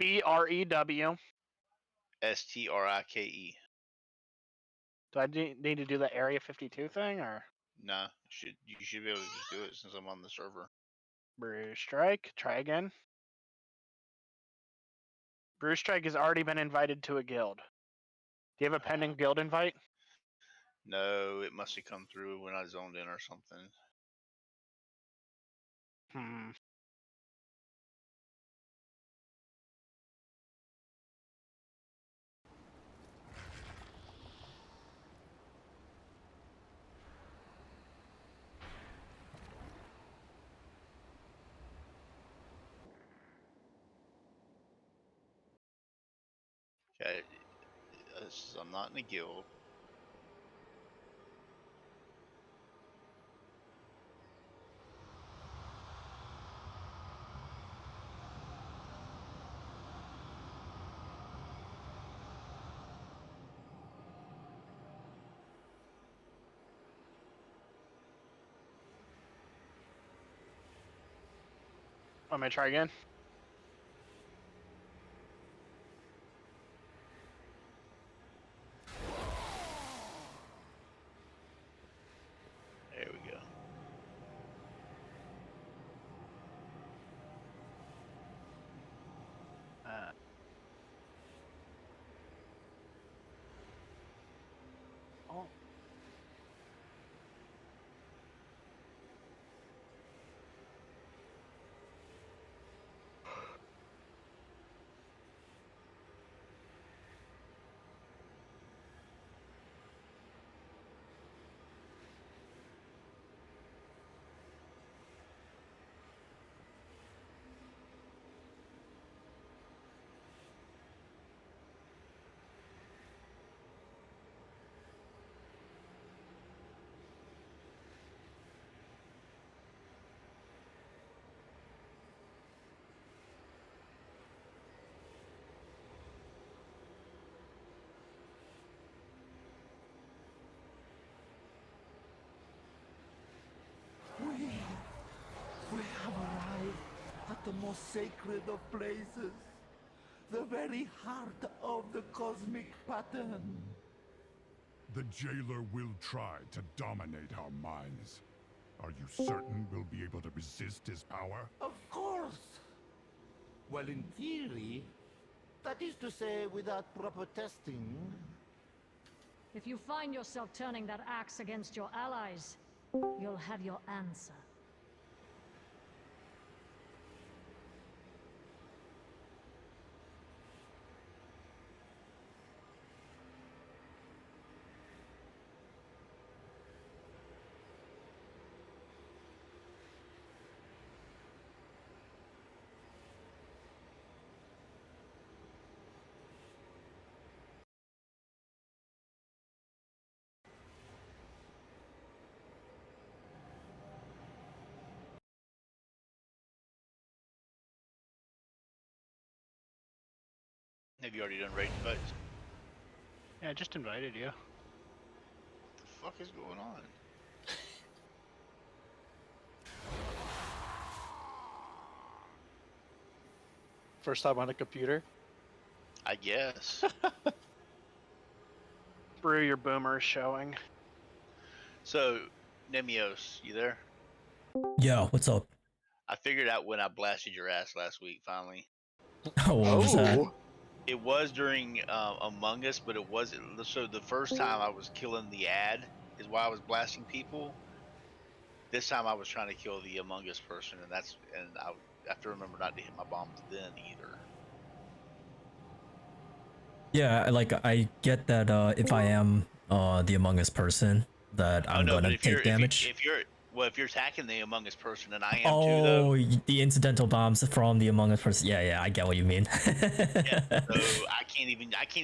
BREW. STRIKE. Do I need to do the Area 52 thing, or? Nah, you should be able to just do it since I'm on the server. Brew Strike. Try again. Brew Strike has already been invited to a guild. Do you have a pending guild invite? No, it must have come through when I zoned in or something. Okay, I'm not in a guild. Want me to try again? There we go. Oh. We have arrived at the most sacred of places, the very heart of the cosmic pattern. The jailer will try to dominate our minds. Are you certain we'll be able to resist his power? Of course! Well, in theory, that is to say, without proper testing. If you find yourself turning that axe against your allies, you'll have your answer. Have you already done raid invites? Yeah, I just invited you. What the fuck is going on? First time on a computer? I guess. Brew, your boomer is showing. So, Nemios, you there? Yo, what's up? I figured out when I blasted your ass last week, finally. Oh, what was that? It was during Among Us, but it wasn't. So the first time I was killing the ad is why I was blasting people. This time I was trying to kill the Among Us person, and I have to remember not to hit my bombs then either. Yeah, like I get that if I am the Among Us person, that I'm gonna take damage. If you're attacking the Among Us person, and I am too, though. Oh, The incidental bombs from the Among Us person. Yeah, I get what you mean. yeah, so I can't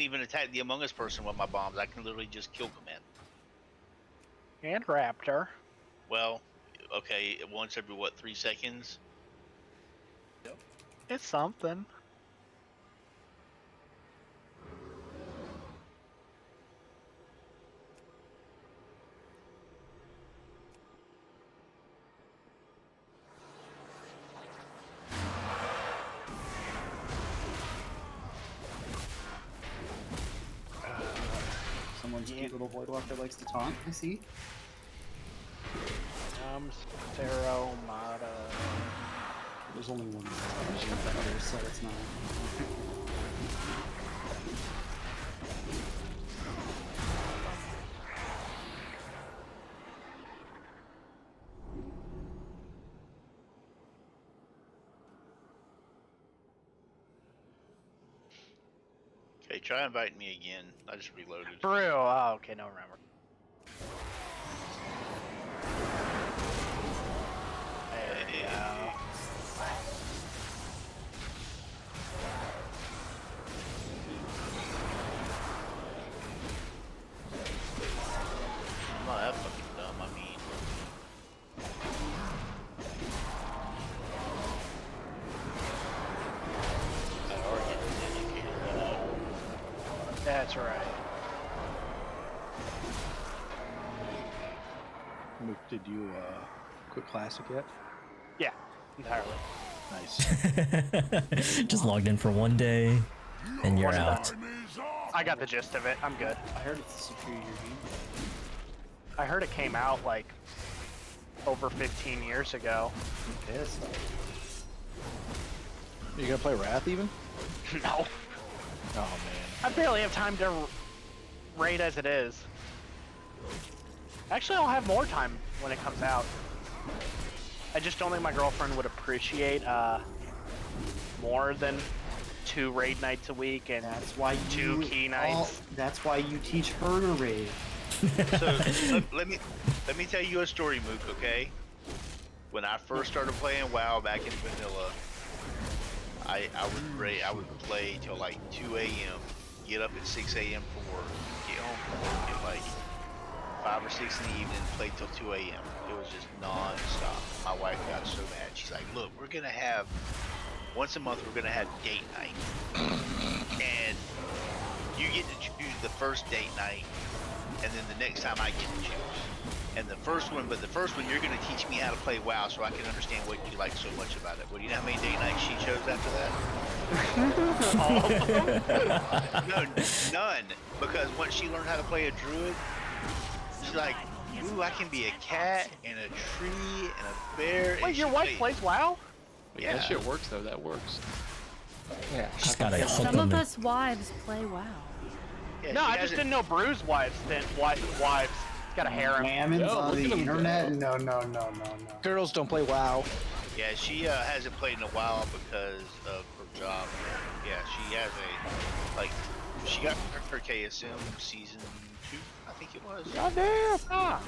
even attack the Among Us person with my bombs. I can literally just kill command. And Raptor. Well, okay, once every 3 seconds? Yep. It's something. Someone's cute little Voidwalker likes to taunt. I see. Pharaoh, Mata. There's only one better, so it's not. Okay, try inviting me again. I just reloaded. Brew. Oh, okay, no, remember. There we go. I'm not that fucking dumb. I mean, I already dedicated that. That's right. Mook, did you quit Classic yet? Yeah, entirely. Nice. Just logged in for one day, and you're One out. time. I got the gist of it. I'm good. I heard it's a superior game. I heard it came out like over 15 years ago. I'm pissed. You gonna play Wrath even? No, Oh man. I barely have time to raid as it is. Actually, I'll have more time when it comes out. I just don't think my girlfriend would appreciate more than 2 raid nights a week and That's why you 2 key nights. That's why you teach her to raid. So let me tell you a story, Mook. Okay. When I first started playing WoW back in vanilla, I would play till like 2 a.m. Get up at 6 a.m. for work. Get home from work at like 5 or 6 in the evening. Play till 2 a.m. It was just non-stop. My wife got so mad. She's like, "Look, we're gonna have once a month. We're gonna have date night, and you get to choose the first date night, and then the next time I get to choose. And the first one you're gonna teach me how to play WoW so I can understand what you like so much about it." Well, you know how many date nights she chose after that? No, none. Because once she learned how to play a druid, she's like, "Ooh, I can be a cat and a tree and a bear." Wait, your wife plays WoW? Yeah. That shit works though. That works. Yeah. She's got a hook Some them of in. us wives play WoW. Yeah, No, she I just hasn't- didn't know Brew's wives got a harem. Gammons Yo, on look the at 'em internet? go. No. Girls don't play WoW. Yeah, she hasn't played in a while because of her job. Yeah, she has she got her KSM season 2, I think it was. Goddamn! Ah.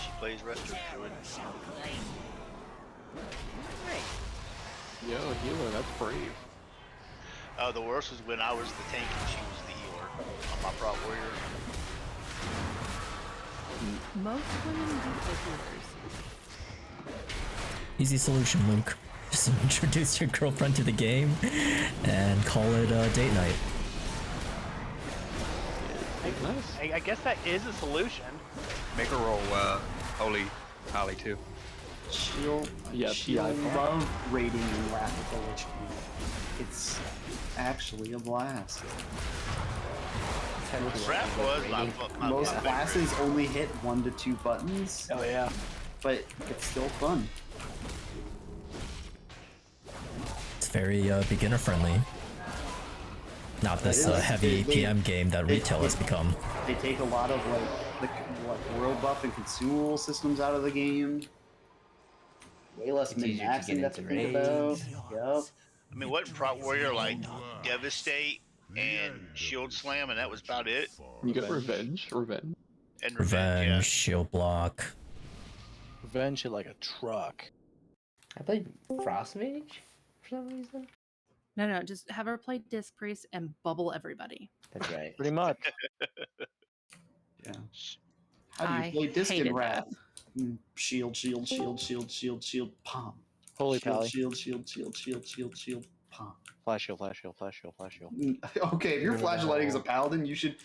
She plays Resto Druid. Yo, healer, that's brave. Oh, the worst was when I was the tank and she was the healer on my prop warrior. Most women do play healers. Easy solution, Luke. Just introduce your girlfriend to the game and call it date night. Nice. I guess that is a solution. Make her roll Holy Holly too. She'll Yeah, she'll PI. love raiding in Wrath of the Lich King. It's actually a blast. Wrath was my Most favorite. classes only hit 1 to 2 buttons, Oh yeah. but it's still fun. It's very beginner friendly. Not this It is. heavy They- PM game that they- retail has become. They take a lot of like world buff and consumable systems out of the game. Way less It's easier to min-maxing get that's to into think about. raids. Yep. I mean, what prop warrior like Devastate and Shield Slam, and that was about it. You got revenge. And Revenge, shield block. Revenge hit like a truck. I played Frost Mage for some reason. No, just have her play Disc Priest and bubble everybody. That's right. Pretty much. Yeah. How do you I play Disc hated and Wrath? Shield, palm. Holy Shield, pally. shield, palm. Flash shield, flash shield, flash shield, flash shield. Okay, if you're flashlighting as a paladin, you should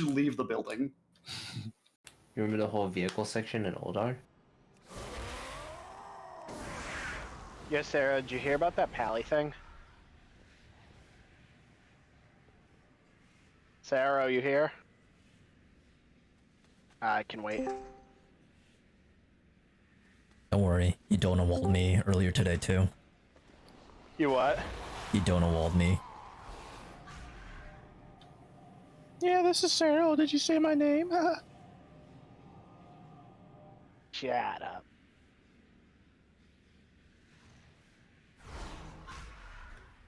leave the building. You remember the whole vehicle section in Oldar? Yeah, Sarah, did you hear about that Pally thing? Sarah, are you here? I can wait. Don't worry, you Donut walled me earlier today too. You what? You Donut walled me. Yeah, this is Sarah. Did you say my name? Shut up.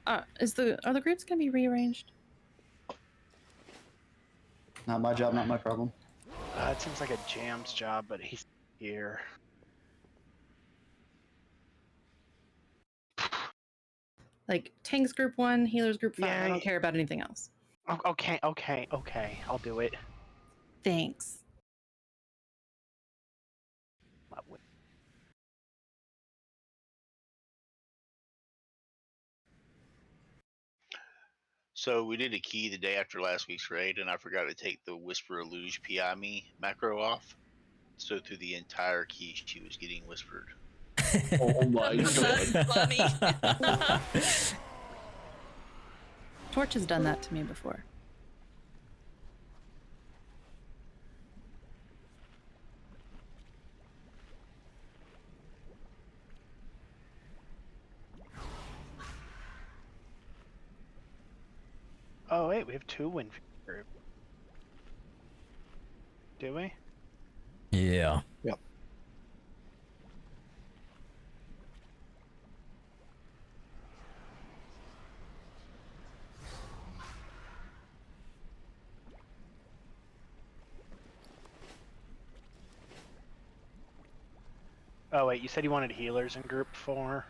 Are the groups gonna be rearranged? Not my job, not my problem. It seems like a Jam's job, but he's here. Like tanks group 1, healers group 5. Yeah, I don't care about anything else. Okay, I'll do it. Thanks. So we did a key the day after last week's raid, and I forgot to take the Whisper Luge PI me macro off. So through the entire key, she was getting whispered. Oh my god. Funny. Torch has done that to me before. Oh wait, we have 2 win group. Do we? Yeah. Yep. Oh wait, you said you wanted healers in group 4?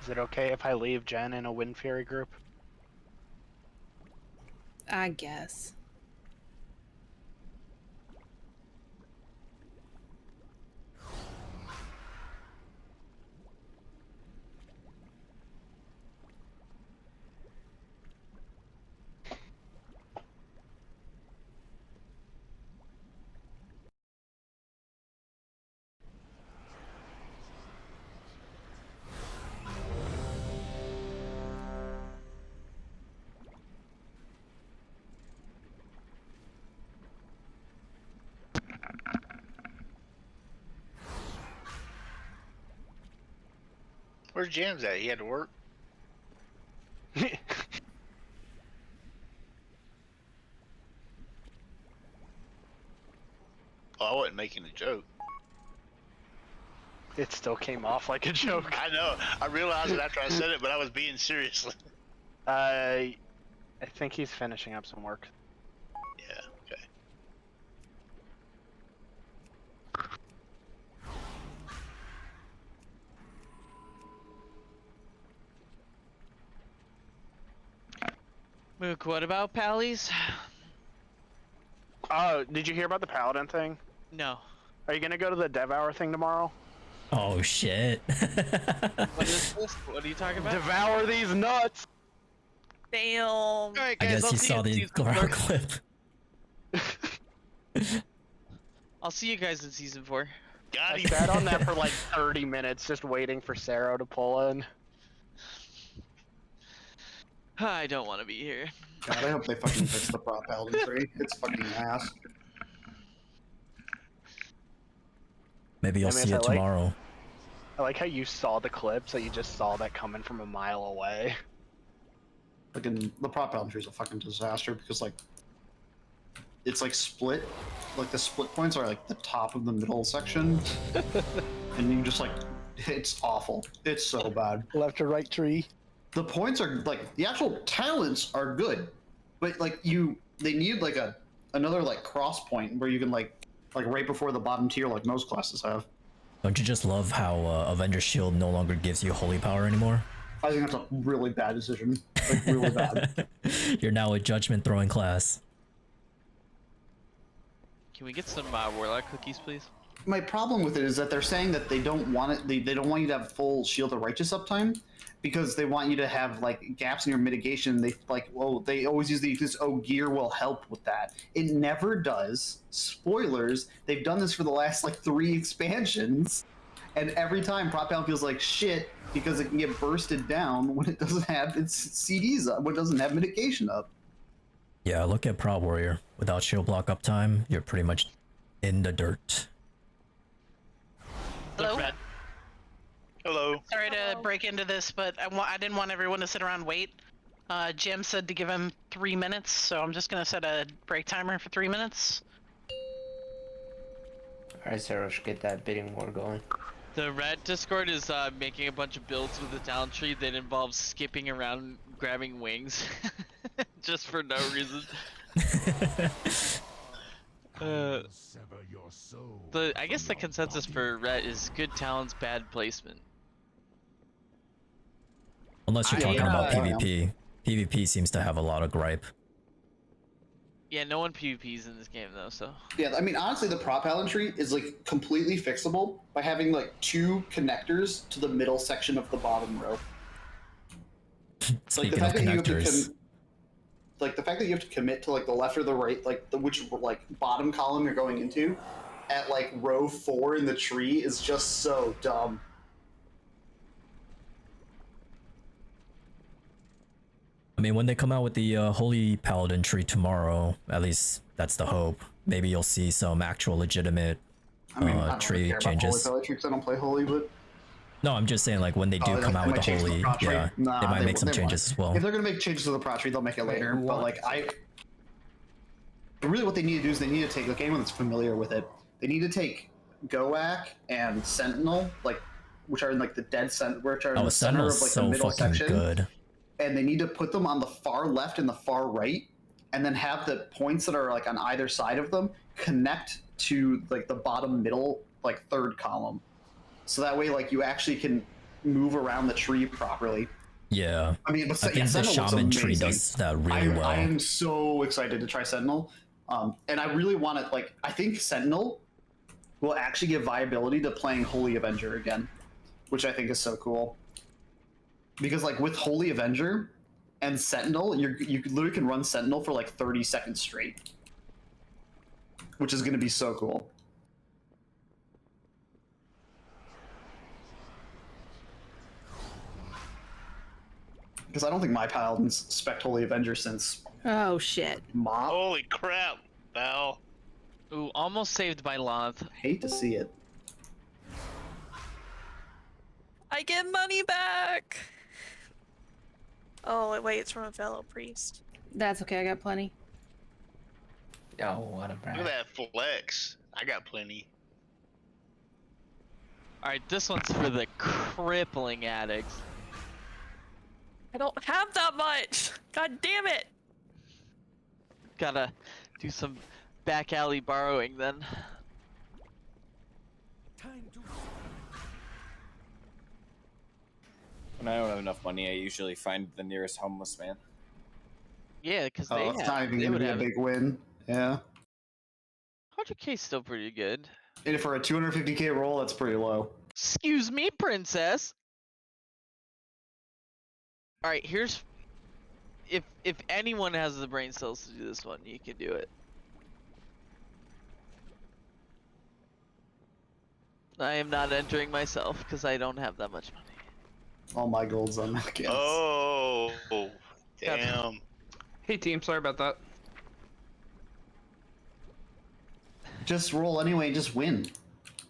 Is it okay if I leave Jen in a Wind Fury group? I guess. Where's Jams at? He had to work. Oh, I wasn't making a joke. It still came off like a joke. I know. I realized it after I said it, but I was being serious. I think he's finishing up some work. Yeah, okay. Mook, what about Pallies? Oh, did you hear about the Paladin thing? No. Are you gonna go to the Devour thing tomorrow? Oh shit. What is this? What are you talking about? Devour these nuts! Damn. All right, I guys, guess you saw the Gloral clip. I'll see you guys in season 4. I sat on that for like 30 minutes just waiting for Sarah to pull in. I don't want to be here. God, I hope they fucking fix the prop Paladin tree. It's fucking ass. Maybe you'll see it tomorrow. I like how you saw the clip, so you just saw that coming from a mile away. Fucking the prop entry is a fucking disaster because like it's like split, like the split points are like the top of the middle section, and you just like it's awful. It's so bad. Left or right tree. The points are like the actual talents are good, but like they need like another like cross point where you can like right before the bottom tier like most classes have. Don't you just love how Avenger Shield no longer gives you holy power anymore? I think that's a really bad decision. Like really bad. You're now a judgment throwing class. Can we get some Warlock cookies, please? My problem with it is that they're saying that they don't want it. They don't want you to have full Shield of Righteous uptime because they want you to have like gaps in your mitigation. They like, well, they always use this. Oh, gear will help with that. It never does. Spoilers. They've done this for the last like 3 expansions, and every time Prop Down feels like shit because it can get bursted down when it doesn't have its CDs up, when it doesn't have mitigation up. Yeah, look at Proud Warrior. Without shield block uptime, you're pretty much in the dirt. Hello? Hello. Sorry to break into this, but I didn't want everyone to sit around and wait. Jim said to give him 3 minutes, so I'm just gonna set a break timer for 3 minutes. Alright, Sarosh, get that bidding war going. The Red Discord is making a bunch of builds with the talent tree that involves skipping around grabbing wings. Just for no reason. I guess the consensus for Ret is good talents, bad placement. Unless you're talking about PvP. PvP seems to have a lot of gripe. Yeah, no one PvPs in this game though, so. Yeah, I mean, honestly, the prop tree is like completely fixable by having like 2 connectors to the middle section of the bottom row. Speaking of connectors. Like the fact that you have to commit to like the left or the right, like which like bottom column you're going into, at like row 4 in the tree is just so dumb. I mean, when they come out with the Holy Paladin tree tomorrow, at least that's the hope. Maybe you'll see some actual legitimate tree changes. I don't play Holy, but no, I'm just saying like when they do come out with the Holy, yeah, they might make some changes as well. If they're gonna make changes to the prot tree, they'll make it later. But like really what they need to do is they need to take like anyone that's familiar with it. They need to take Goak and Sentinel, like which are in like the dead center, which are in the center of like the middle section. Good. And they need to put them on the far left and the far right, and then have the points that are like on either side of them connect to like the bottom middle, like 3rd column. So that way, like you actually can move around the tree properly. Yeah. I mean, but I think the Shaman tree does that really well. I am so excited to try Sentinel, and I really want to like. I think Sentinel will actually give viability to playing Holy Avenger again, which I think is so cool. Because like with Holy Avenger and Sentinel, you literally can run Sentinel for like 30 seconds straight, which is going to be so cool. Because I don't think my Paladin's spec Holy Avenger since. Oh shit! Mob. Holy crap, Val. Ooh, almost saved by Loth. Hate to see it. I get money back. Oh wait, it's from a fellow priest. That's okay. I got plenty. Oh, what a brag. Look at that flex. I got plenty. Alright, this one's for the crippling addicts. I don't have that much. God damn it. Gotta do some back alley borrowing then. When I don't have enough money, I usually find the nearest homeless man. Yeah, because Oh, it's not even gonna be a big win. Yeah. 100k is still pretty good. And for a 250k roll, that's pretty low. Excuse me, princess. All right, here's if anyone has the brain cells to do this one, you can do it. I am not entering myself because I don't have that much money. All my gold's on that guess. Oh, damn. Hey team, sorry about that. Just roll anyway, just win.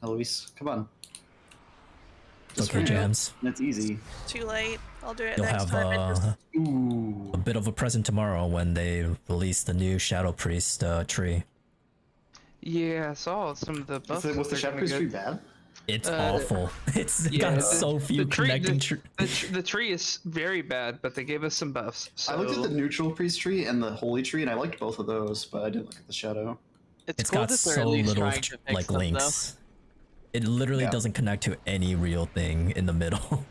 Eloise, come on. Just okay, for- Jams. That's easy. Too late. I'll do it You'll next have time. It just- a bit of a present tomorrow when they release the new Shadow Priest tree. Yeah, I saw some of the buffs. Was the they're Shadow gonna Priest get. tree bad? It's awful. It's Yeah, got so few connecting the tree is very bad, but they gave us some buffs. So... I looked at the neutral priest tree and the holy tree, and I liked both of those, but I didn't look at the shadow. It's got so little like links. It literally doesn't connect to any real thing in the middle.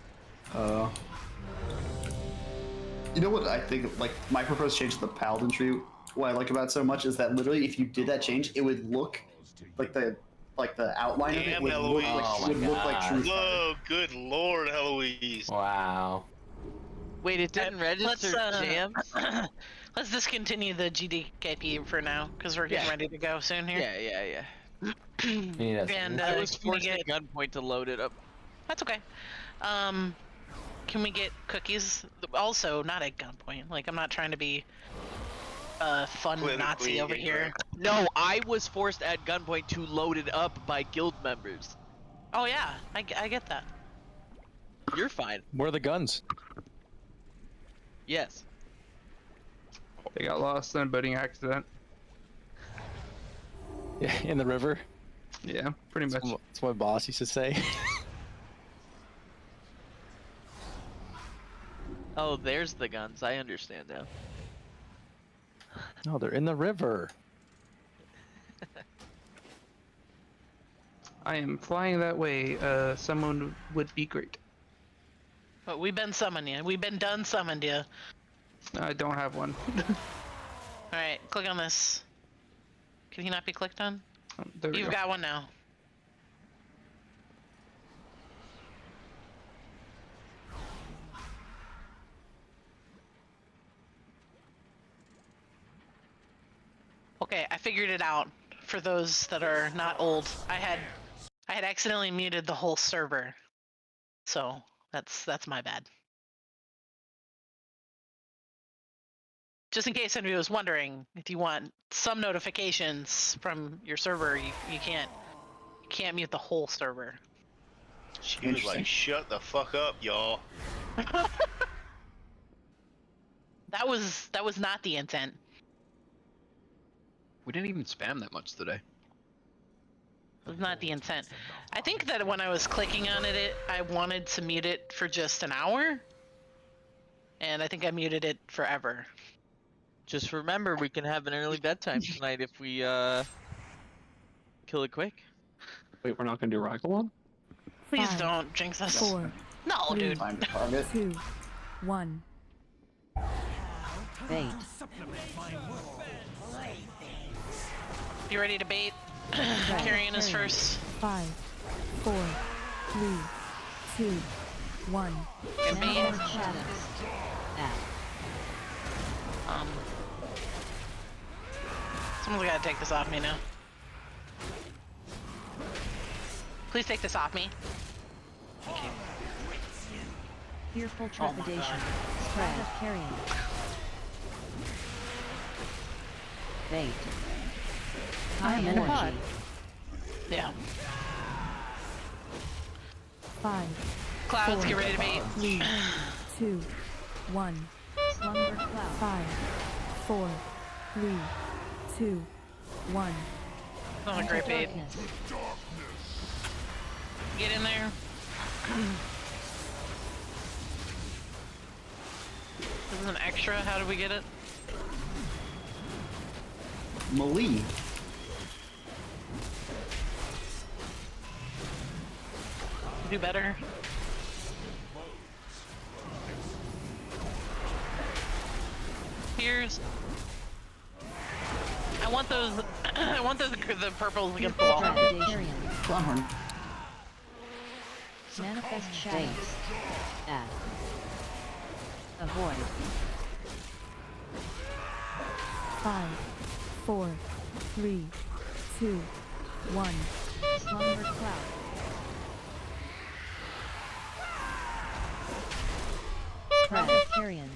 You know what I think? Like my proposed change to the paladin tree. What I like about it so much is that literally, if you did that change, it would look like the outline Damn, of it would Eloise. look like true. Whoa, good lord, Eloise. Wow. Wait, it didn't register Jams? Let's discontinue the GDKP for now, because we're getting ready to go soon here. Yeah. And I was can we forced at gunpoint to load it up. That's okay. Can we get cookies? Also, not at gunpoint. Like, I'm not trying to be a fun Nazi over here. No, I was forced at gunpoint to load it up by guild members. Oh yeah, I get that. You're fine. Where are the guns? Yes. They got lost in a boating accident. Yeah, in the river. Yeah, pretty much. That's what my boss used to say. Oh, there's the guns. I understand now. No, they're in the river. I am flying that way. Someone would be great. But we've been summoned you. We've been done summoned you. I don't have one. Alright, click on this. Can he not be clicked on? There we You've go. got one now. Okay, I figured it out. For those that are not old, I had accidentally muted the whole server, so that's my bad. Just in case anybody was wondering, if you want some notifications from your server, you can't mute the whole server. She was like, "Shut the fuck up, y'all." That was not the intent. We didn't even spam that much today. It was not the intent. I think that when I was clicking on it, I wanted to mute it for just an hour. And I think I muted it forever. Just remember, we can have an early bedtime tonight if we kill it quick. Wait, we're not gonna do Rocket One? Please don't jinx us. 4, No, 3, dude. 2, 1. Bait. You ready to bait? Carrion is first. 5, 4, 3, 2, 1. Can bait. Someone's gotta take this off me now. Please take this off me. Fearful trepidation. Spread of carrion. Bait. High energy. Yeah. 5. Clouds, 4, get ready to bait. 3, 2, 1. Slumber cloud. 5, 4, 3, 2, 1. Not a great bait. Get in there. This is an extra. How do we get it? Melee. Do better. Here's. I want those. I want the purples against the wall. Longhorn. Manifest shadows. Add. Avoid. 5, 4, 3, 2, 1. Slumber cloud. Carrion.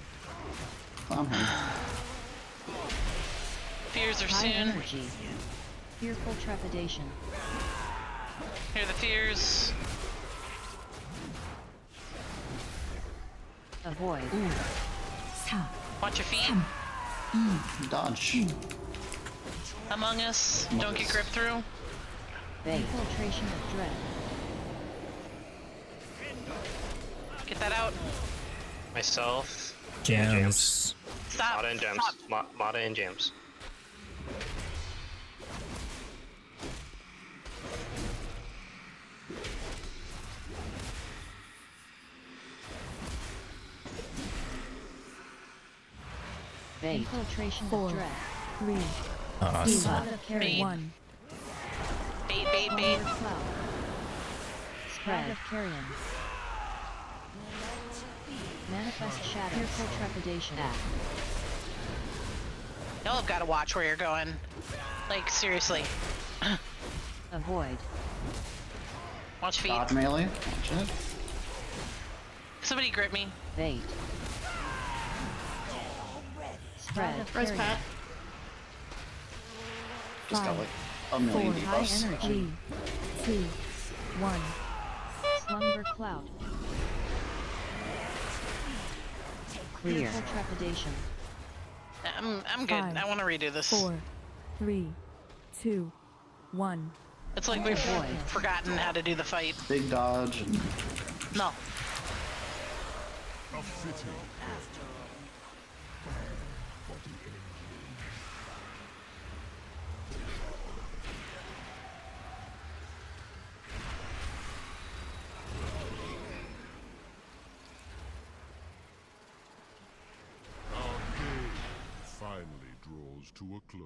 Longhorn. Fears are High soon. energy. Fearful trepidation. Here are the fears. Avoid. Watch your feet. Dodge. Among Us. Don't get gripped through. Infiltration of Dread. Get that out. Myself. Jams. Stop. Mata and gems. Mata and jams. Infiltration of Dread. 3. Awesome. Bait. 1. Bait. Cloud. Spread of Carrion. Manifest Shadow. Fearful Trepidation. Y'all have got to watch where you're going. Like, seriously. Avoid. Watch feet. Dodge melee. Watch it. Somebody grip me. Bait. Spread of Where's Carrion. Pat? Just got 5, like a million 4, high debuffs. energy. 3, 2, 1. Slumber Cloud. Clear. Fearful Trepidation. I'm good. 5, I want to redo this. 4, 3, 2, 1. It's like we've forgotten how to do the fight. Big dodge. And No. Finally draws to a close.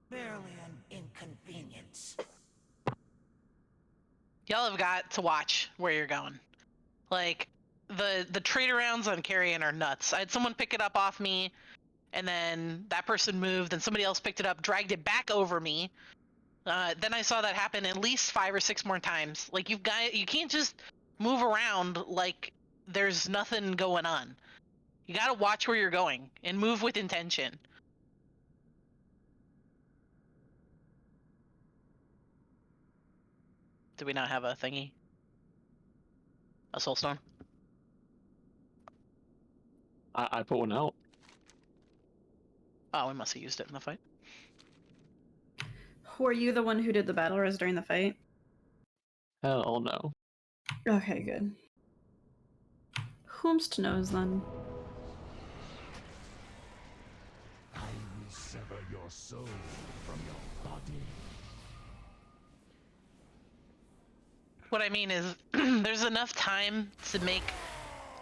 Barely an inconvenience. Y'all have got to watch where you're going. Like, the trade arounds on Carrion are nuts. I had someone pick it up off me, and then that person moved, and somebody else picked it up, dragged it back over me. Then I saw that happen at least 5 or 6 more times. Like, you can't just move around like there's nothing going on. You gotta watch where you're going and move with intention. Do we not have a thingy? A soulstone? I put one out. Oh, we must have used it in the fight. Were you the one who did the battle res during the fight? Hell no. Okay, good. Whomst knows then? I will sever your soul from your body. What I mean is, there's enough time to make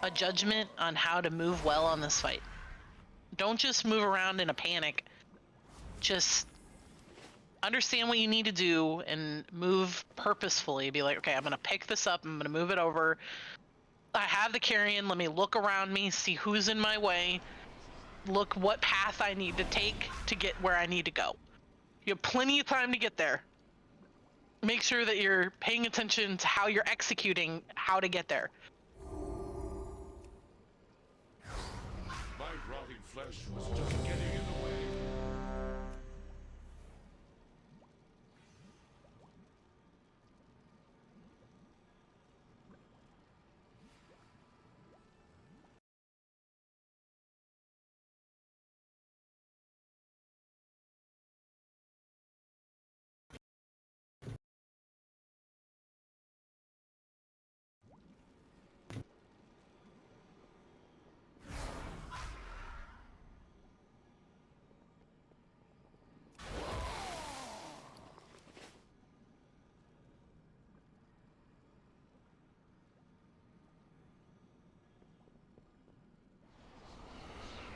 a judgment on how to move well on this fight. Don't just move around in a panic. Just understand what you need to do and move purposefully. Be like, okay, I'm gonna pick this up, I'm gonna move it over. I have the Carrion, let me look around me, see who's in my way, look what path I need to take to get where I need to go. You have plenty of time to get there. Make sure that you're paying attention to how you're executing how to get there. My rotting flesh was just getting in the way.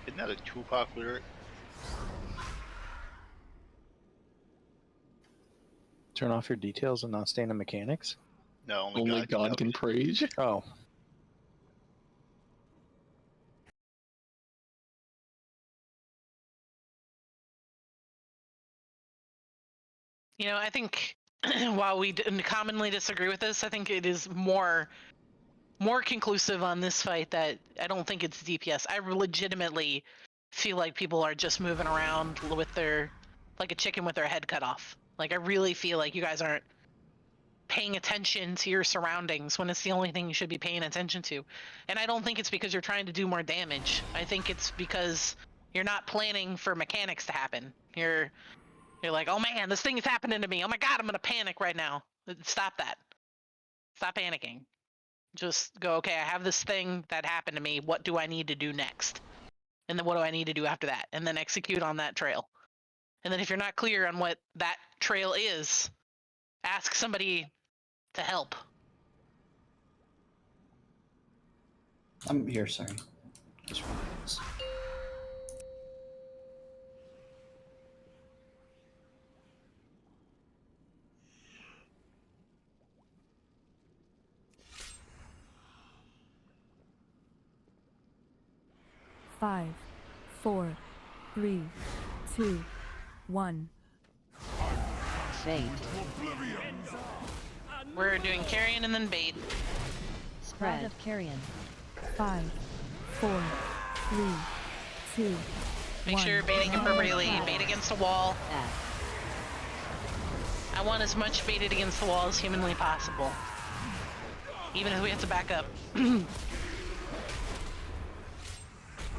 Isn't that a Tupac lyric? Turn off your details and not stay in the mechanics? No, Only God can praise. Oh. You know, I think while we commonly disagree with this, I think it is more conclusive on this fight that I don't think it's DPS. I legitimately feel like people are just moving around with their, like a chicken with their head cut off. Like, I really feel like you guys aren't paying attention to your surroundings when it's the only thing you should be paying attention to. And I don't think it's because you're trying to do more damage. I think it's because you're not planning for mechanics to happen. You're like, oh man, this thing is happening to me. Oh my god, I'm gonna panic right now. Stop that. Stop panicking. Just go, okay, I have this thing that happened to me. What do I need to do next? And then what do I need to do after that? And then execute on that trail. And then if you're not clear on what that trail is, ask somebody to help. I'm here, sorry. Just one of those. Five, 4, 3, 2, 1. Bait. We're doing carrion and then bait. Spread of carrion. 5, 4, 3, 2, Make sure you're baiting appropriately. Bait against the wall. I want as much baited against the wall as humanly possible. Even if we have to back up.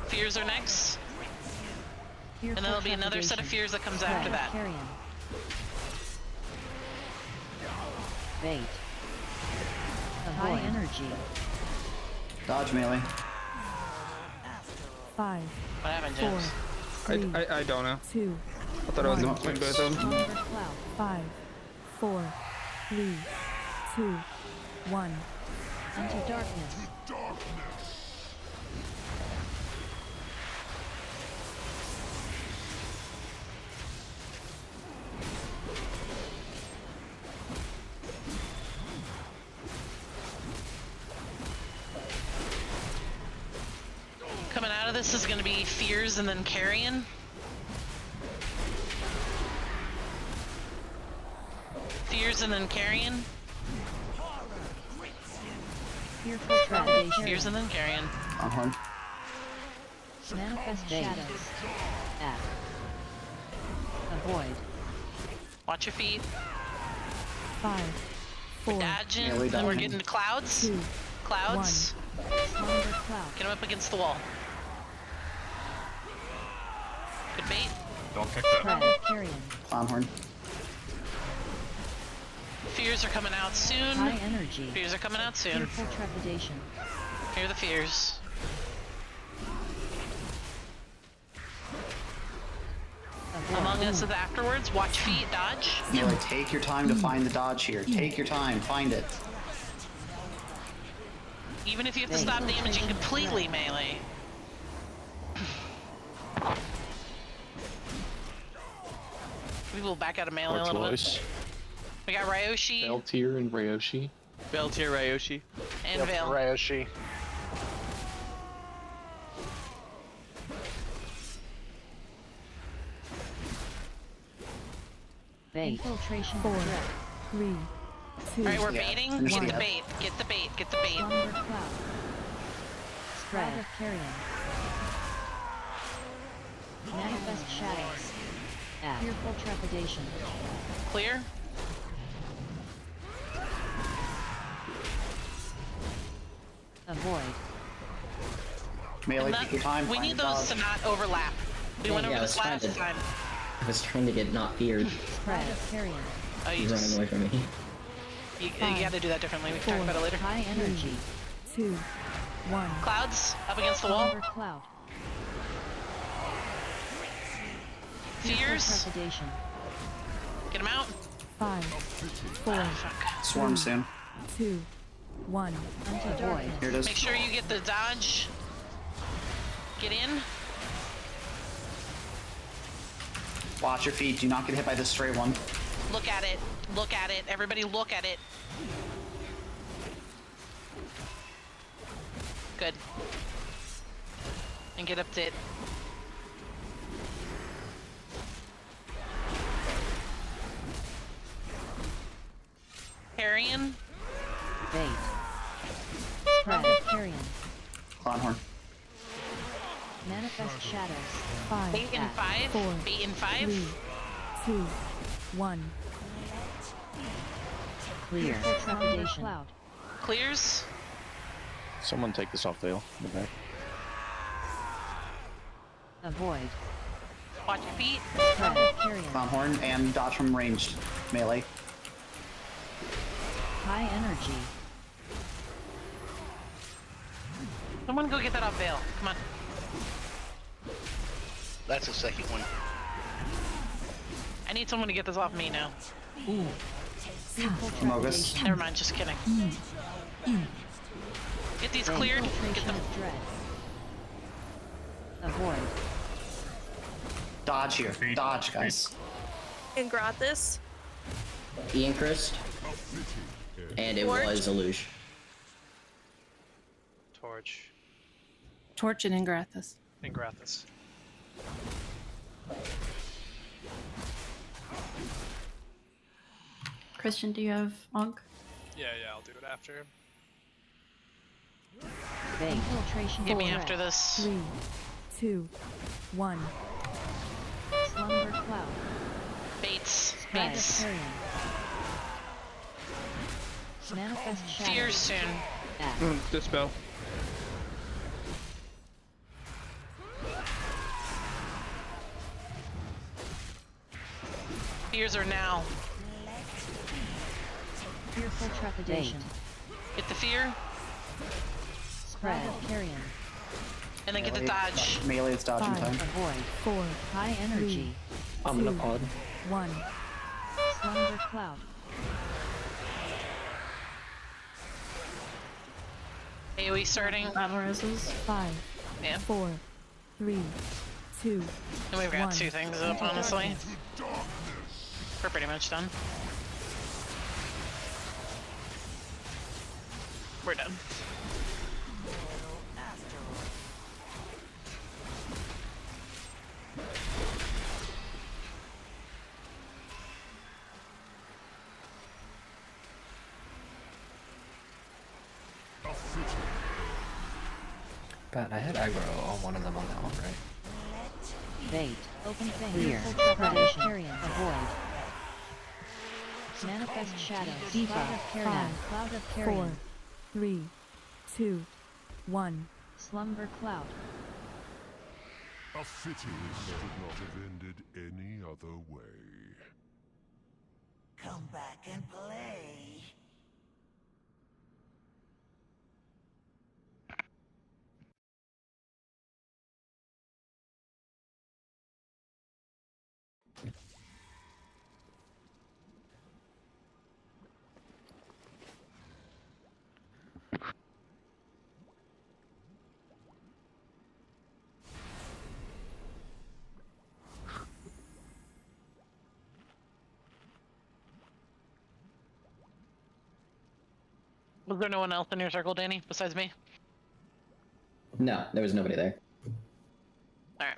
Fears are next. And then there'll be another set of fears that comes after that. Bait. High energy. Dodge melee. 5, What happened, 4, James? I don't know. 2, I thought I was in between both of them. 5, 4, 3, 2, 1. Into darkness. Coming out of this is going to be fears and then carrion. Fears and then carrion. Fearful trepidation. Fears and then carrion. Manifest shadows. F. Avoid. Watch your feet. 5, 4, We're dodging, and then we're getting to clouds. 2, Clouds. 1. Slumber cloud. Get them up against the wall. Good bait. Don't kick Spread of carrion. Clownhorn. Fears are coming out soon. High energy. Fears are coming out soon. Fearful trepidation. Here are the fears. Among Us is afterwards. Watch feet, dodge. Melee, take your time to find the dodge here. Take your time, find it. Even if you have to stop damaging completely, melee. We will back out of melee a little bit. We got Ryoshi. Beltier and Ryoshi. Beltier, Ryoshi. And Veil. Ryoshi. Infiltration. 4, 3, 2. Alright, we're baiting. finish Get it the up. bait. Get the bait. Get the bait. Slumber cloud. Spread of carrion. Manifest shadows. F. Fearful trepidation. Clear. Avoid. Melee, And take your time. we find need the those dodge. to not overlap. We went over yeah, this I was last trying time. I was trying to get not feared. Spread of carrion. Oh, you He's running just away from me. you 5, got to do that differently. We can 4, talk about it later. High energy. 2, 1. Clouds up against the wall. Slumber cloud. Fears. Trepidation. Get them out. 5, 4, Fuck. Swarm soon. 2, 1. Unto darkness. Here it is. Make sure you get the dodge. Get in. Watch your feet. Do not get hit by this stray one. Look at it. Look at it. Everybody look at it. Good. And get up to it. Carrion. Bait. Spread of carrion. Clownhorn. Manifest shadows. 5. Bait in 5. 4, Bait in 5. 3, 2, 1. Clear. Trepidation. Cloud. Clears. Someone take this off Vale in the back. Avoid. Watch your feet. Horn and dodge from ranged melee. High energy. Someone go get that off Vale. Come on. That's the second one. I need someone to get this off me now. Ooh. Mogus. Never mind, just kidding. Get these cleared. Get them. Avoid. Dodge here. Dodge, guys. Ingrathus. Ian Christ. And it was a luge. Torch. Torch and Ingrathus. Ingrathus. Christian, do you have Onk? Yeah, I'll do it after. Infiltration. Get me after this. 3, 2, 1. Slumber cloud. Bates. Spread Bates. of carrion. Manifest shadow. Fear soon. Dispel. Fears are now. Fearful trepidation. Get the fear. Spread of carrion. And then get the dodge. Melee is dodging 5. time. Avoid. 4. High energy. I'm gonna pod. 1. Slumber cloud. AoE starting. Battle roses. 5. Yeah. 4. 3. 2. And we've got 1. 2 things up, honestly. We're pretty much done. We're done. But I had aggro on one of them on that one, right? Bait. Open thing. Clear. Trepidation. Carrion. Avoid. Manifest shadow. Debuff. 5. Cloud of carrion. 4. 3. 2. 1. Slumber cloud. A city could not have ended any other way. Come back and play. Was there no one else in your circle, Danny, besides me? No, there was nobody there. Alright.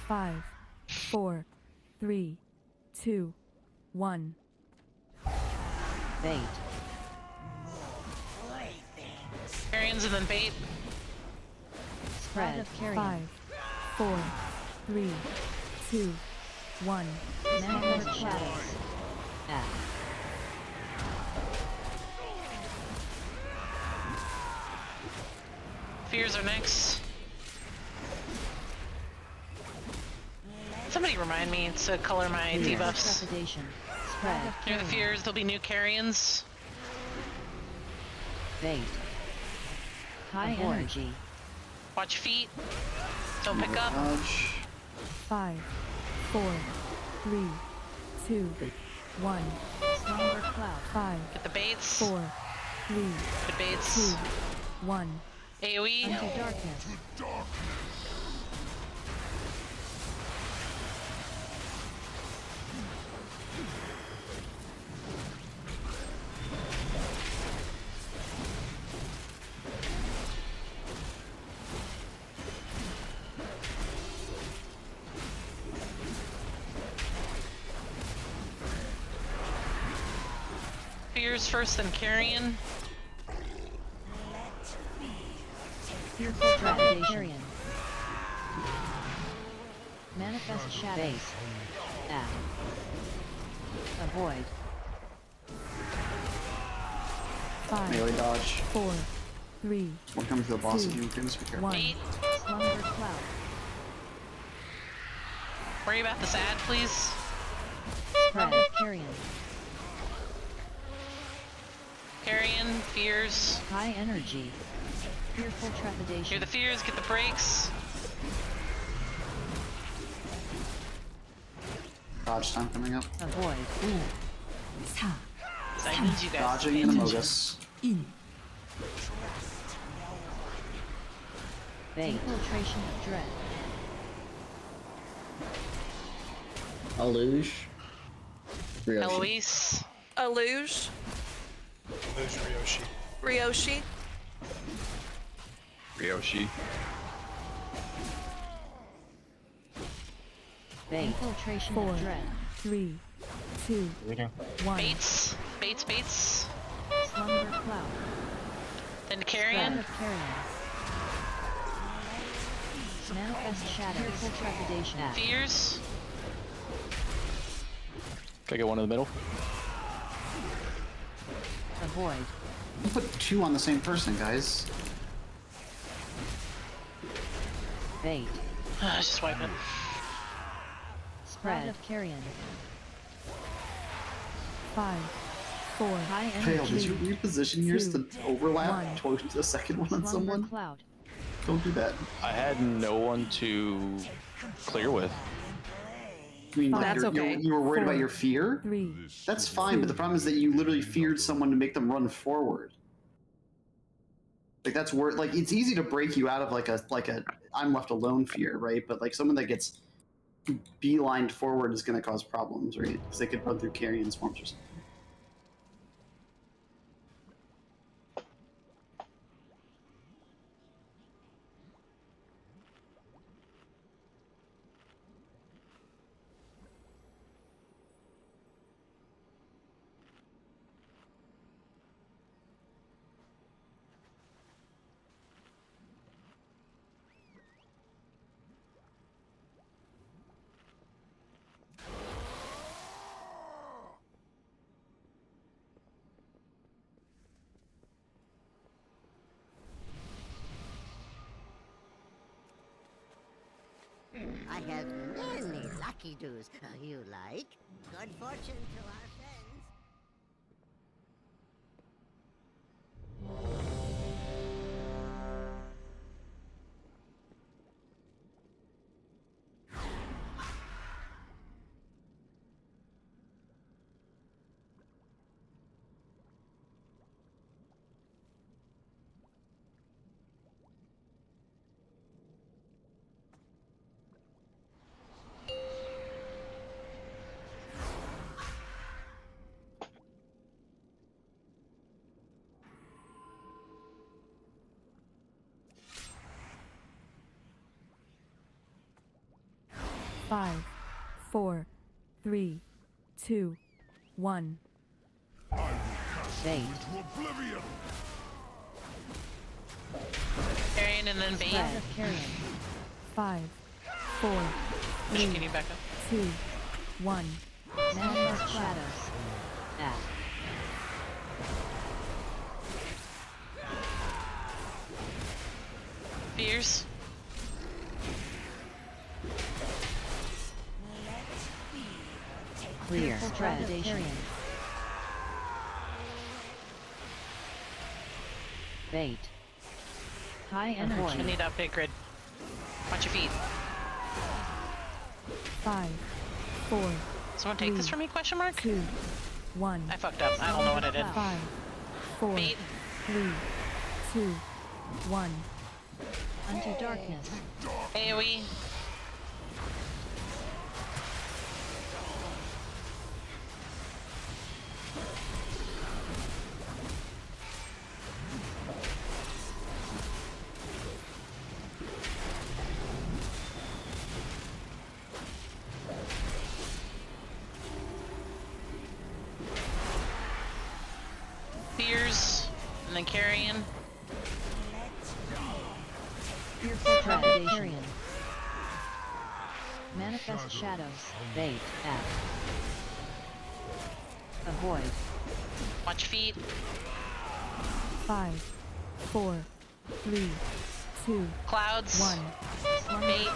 Five, 4, 3, 2, 1. Bait. Carrions and then bait. Spread. 5, 4, 3, 2, 1. Manifest shadows. F. Fears are next. Somebody remind me to color my debuffs. Spread. Near the fears, there'll be new carrions. Bait. High energy. Watch feet. Don't pick up. 5, 4, 3, 2, 1. Slumber cloud. 5, Get the baits. 4, 3, The baits. 2, 1. AoE. Into darkness. Fears first, then Carrion. Fearful trepidation. Manifest shadows. Avoid. 5, Melee dodge. 4, 3, When it comes to the boss, Two. if you can speak 1. Slumber cloud. Worry about this ad, please. Spread of carrion. Carrion, fears. High energy. Fearful trepidation. Hear the fears, get the breaks. Dodge time coming up. Avoid. So I need you guys Dodging to and pay Amogus. Infiltration of dread. Aluge. Eloise. Aluge. There's Ryoshi. Ryoshi. Ryoshi. Infiltration 4, of dread. 3, 2, 1. Baits. Baits, baits. Slumber cloud. Then Spread Carrion. of carrion. Manifest shadows. Fearful trepidation. Fears. Can I get one in the middle? Avoid. You put 2 on the same person, guys. Bait. Just wipe it. Spread of carrion. 5, 4, High Fail, did you energy. reposition yours to 2, overlap 1. towards the second one on Slumber someone? cloud. Don't do that. I had no one to clear with. I mean, like, That's okay. you were worried about 4, your fear? 3, That's fine, but the problem is that you literally feared someone to make them run forward. Like that's where like it's easy to break you out of like a I'm left alone fear, right? But like someone that gets beelined forward is going to cause problems, right? Because they could run through carrion swarms or something. I have many lucky doos. You like? Good fortune to our friends. Five, 4, 3, 2, 1. Bait. Carrion and then bait. Spread of carrion. 5, 4, Just 3, can you back up? 2, 1. Manifest shadows. Fears. Clear. Spread of carrion. Bait. High I energy. need that big grid. Watch your feet. 5, 4, Someone take this from me? Question mark. 2, 1. I fucked up. I don't know what I did. 5, 4, Bait. 3, 2, 1. Unto darkness. AoE. Fears, and then carrion. Fearful trepidation. Manifest shadows. Bait. F. Avoid. Watch feet. 5, 4, 3, 2, Clouds. 1. Bait.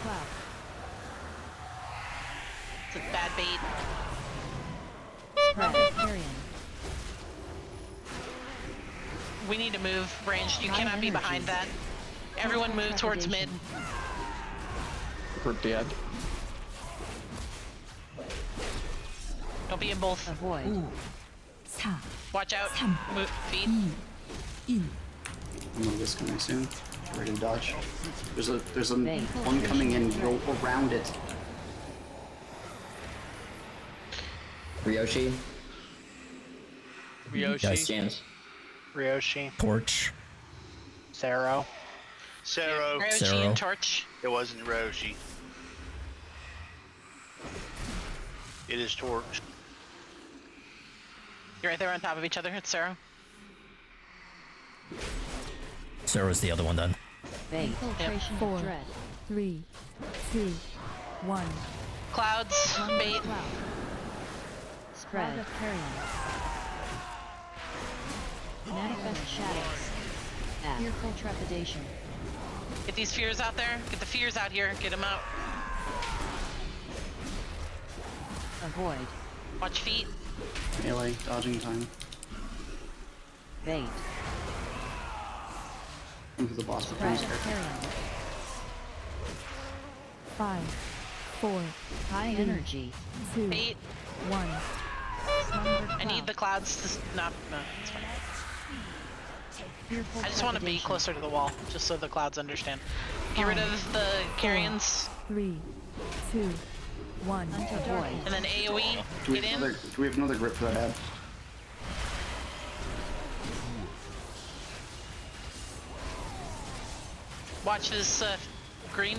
It's a bad bait. Spread. Carrion. We need to move. Ranged. You cannot be behind that. Everyone move towards mid. We're dead. Don't be in both. Avoid. Watch out. Move. Feet. I know this coming soon. Get ready to dodge. There's a one coming in. Go around it. Ryoshi. Ryoshi. James. Ryoshi. Torch. Sero. Sero. Ryoshi and Torch. It wasn't Roshi. It is Torch. You're right there on top of each other. It's Sarah. Sarah's the other one then. Infiltration 4, of dread. 3, 2, 1. Clouds. Bait. Spread of carrion. Manifest shadows. F. Fearful trepidation. Get these fears out there. Get the fears out here. Get them out. Avoid. Watch feet. Melee dodging time. Bait. Into the boss Spread becomes of carrion. 5, 4, High energy. 2, Bait. 1. Slumber I need cloud. the clouds to not. No, it's fine. Fearful I just want to be trepidation. closer to the wall, just so the clouds understand. Get rid of the carrions, 3, 2, 1. Unto darkness. and then AoE. Do we Get have in. another? Do we have another grip for that ad? Watch this green.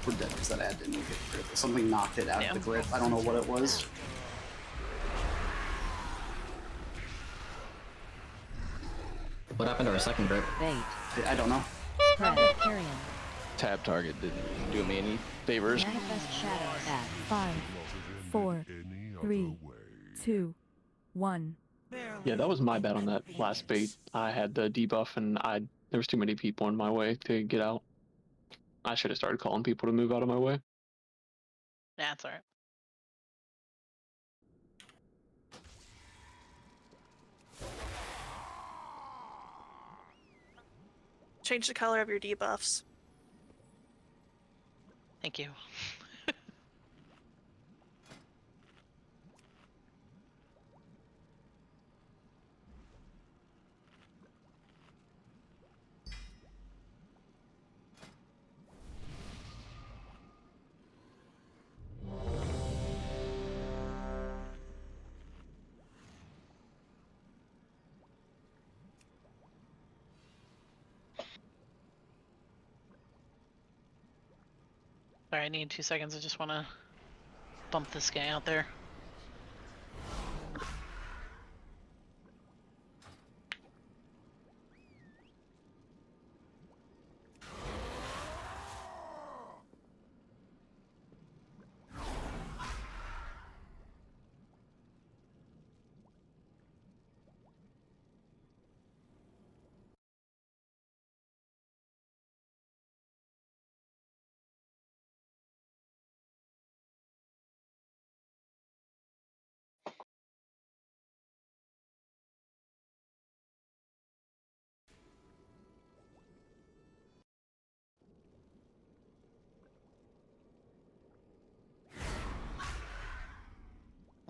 We're dead because that ad didn't get grip. Something knocked it out Yeah. of the grip. I don't know what it was. What happened to our second grip? Bait. I don't know. Spread of carrion. Tab target didn't do me any favors. Manifest shadows. F. 5, 4, 3, 2, 1. Yeah, that was my bad on that last bait. I had the debuff and there was too many people in my way to get out. I should have started calling people to move out of my way. That's alright. Change the color of your debuffs. Thank you. Sorry, I need 2 seconds. I just want to bump this guy out there.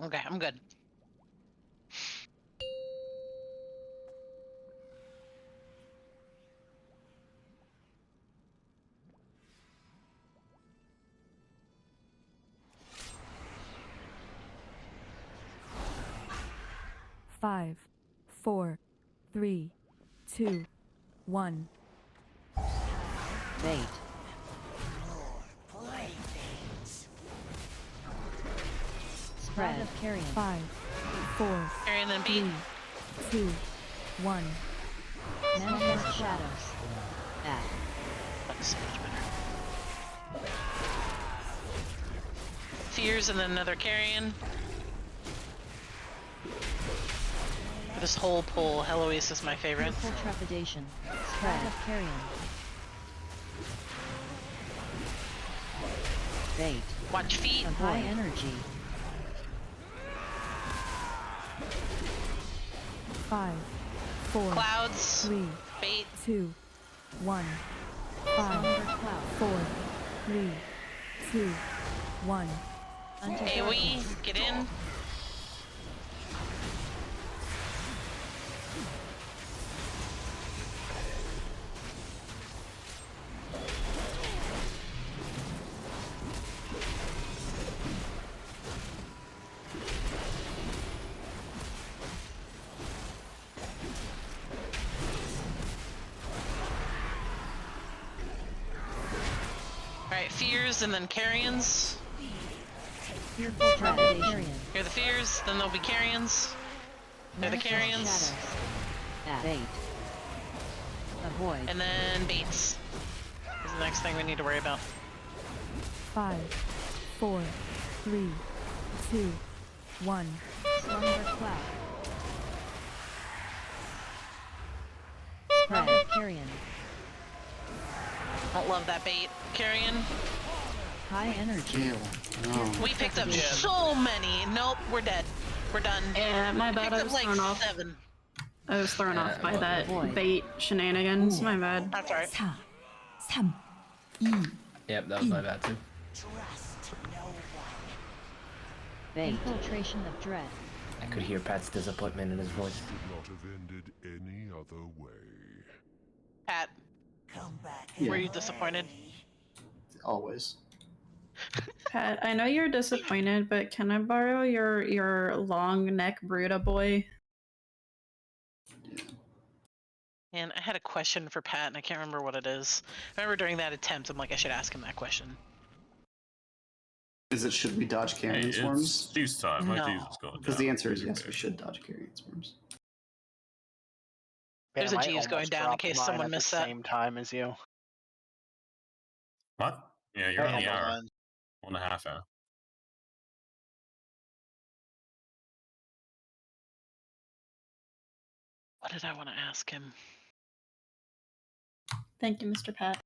Okay, I'm good. Five, 4, 3, 2, 1. Bait. Spread of carrion. 5, 4, Carrion then beat. 3, 2, 1. Manifest shadows. That. That's so much better. Fears and then another carrion. This whole pull, Heloise is my favorite. Full trepidation. Spread of carrion. Bait. Watch feet. Of high energy. 5, 4, Clouds. 3, Bait. 2, 1. 5, 4, 3, 2, 1. AoE, get in. Alright, fears and then carrions. Fearful trepidation. Here are the fears, then there'll be carrions. They're the carrions. Bait. Avoid. And then baits. Is the next thing we need to worry about. 5, 4, 3, 2, 1. Slumber cloud. Spread of carrion. Don't love that bait. Carrion. High energy. We picked up so many. Nope, we're dead. We're done. Yeah, my We bad. picked I up was like thrown off. 7. I was thrown off by that bait shenanigans. My bad. That's alright. 4, 3, 2, Yep, that was my bad too. Infiltration of dread. I could hear Pat's disappointment in his voice. Could not have ended any other way. Pat, were you disappointed? Always. Pat, I know you're disappointed, but can I borrow your long neck Bruta boy? And I had a question for Pat, and I can't remember what it is. I remember during that attempt, I'm like, I should ask him that question. Is it should we dodge carrion Hey, swarms? it's juice time. My No. juice is going Because down. the answer is yes, we should dodge carrion swarms. There's a I Jeeves going almost down in dropped case mine someone at missed the that. same time as you. What? Yeah, you're on the Yeah. hour. 1.5 hour. What did I want to ask him? Thank you, Mr. Pat.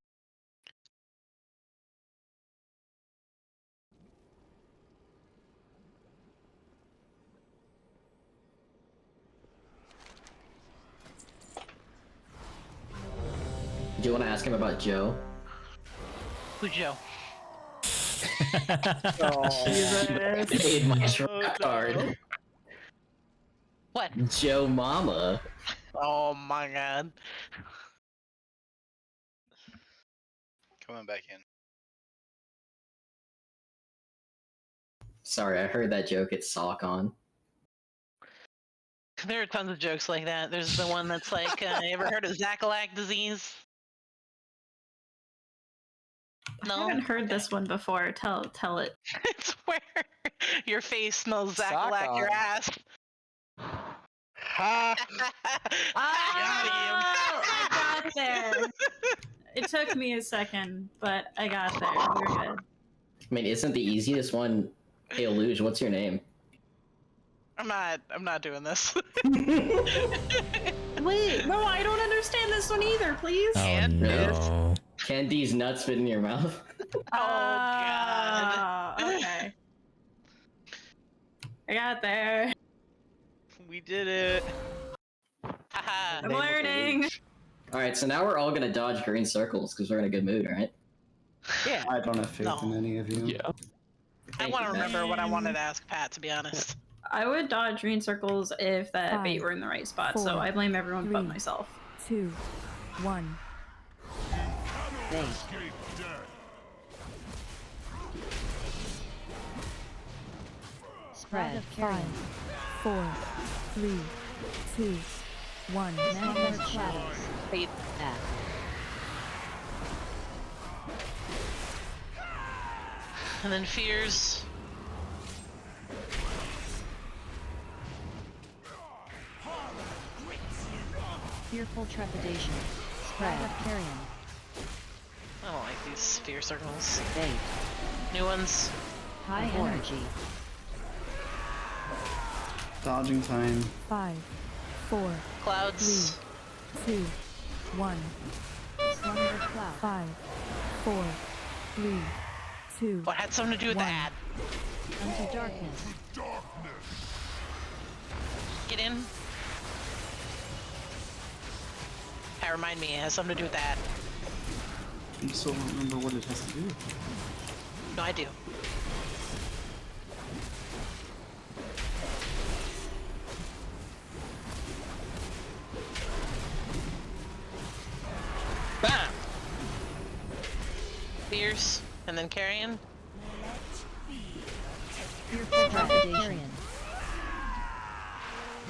Do you want to ask him about Joe? Who's Joe? Paid my trap card. What? Joe Mama. Oh my god. Coming back in. Sorry, I heard that joke at SockOn. There are tons of jokes like that. There's the one that's like, you ever heard of Zachalak disease? I haven't heard this one before. Tell it. It's where your face smells Zachalak your ass. I got there. It took me a second, but I got there. We're good. I mean, isn't the easiest one, hey, Luge, what's your name? I'm not doing this. Wait, no, I don't understand this one either, please. Oh no. Can these nuts fit in your mouth? Oh god. Okay. I got there. We did it. Haha. I'm learning. Alright, so now we're all gonna dodge green circles because we're in a good mood, right? Yeah. I don't have faith in any of you. Yeah. I want to remember what I wanted to ask Pat, to be honest. I would dodge green circles if that bait 5, were in the right spot, 4, so I blame everyone but 3, myself. 2, 1. Bait. Spread. 5, 4, 3, 2, 1. Manifest shadows. Bait. F. And then fears. Fearful trepidation. Spread of carrion. I don't like these fear circles. Bait. New ones. High energy. Dodging time. 5, 4, Clouds. 3, 2, 1. Slumber cloud. 5, 4, 3, 2. What had something to do with the ad? Unto darkness. Get in. That remind me, it has something to do with that. I still don't remember what it has to do with. No, I do. Bam! Fierce, and then carrion. Fearful trepidation.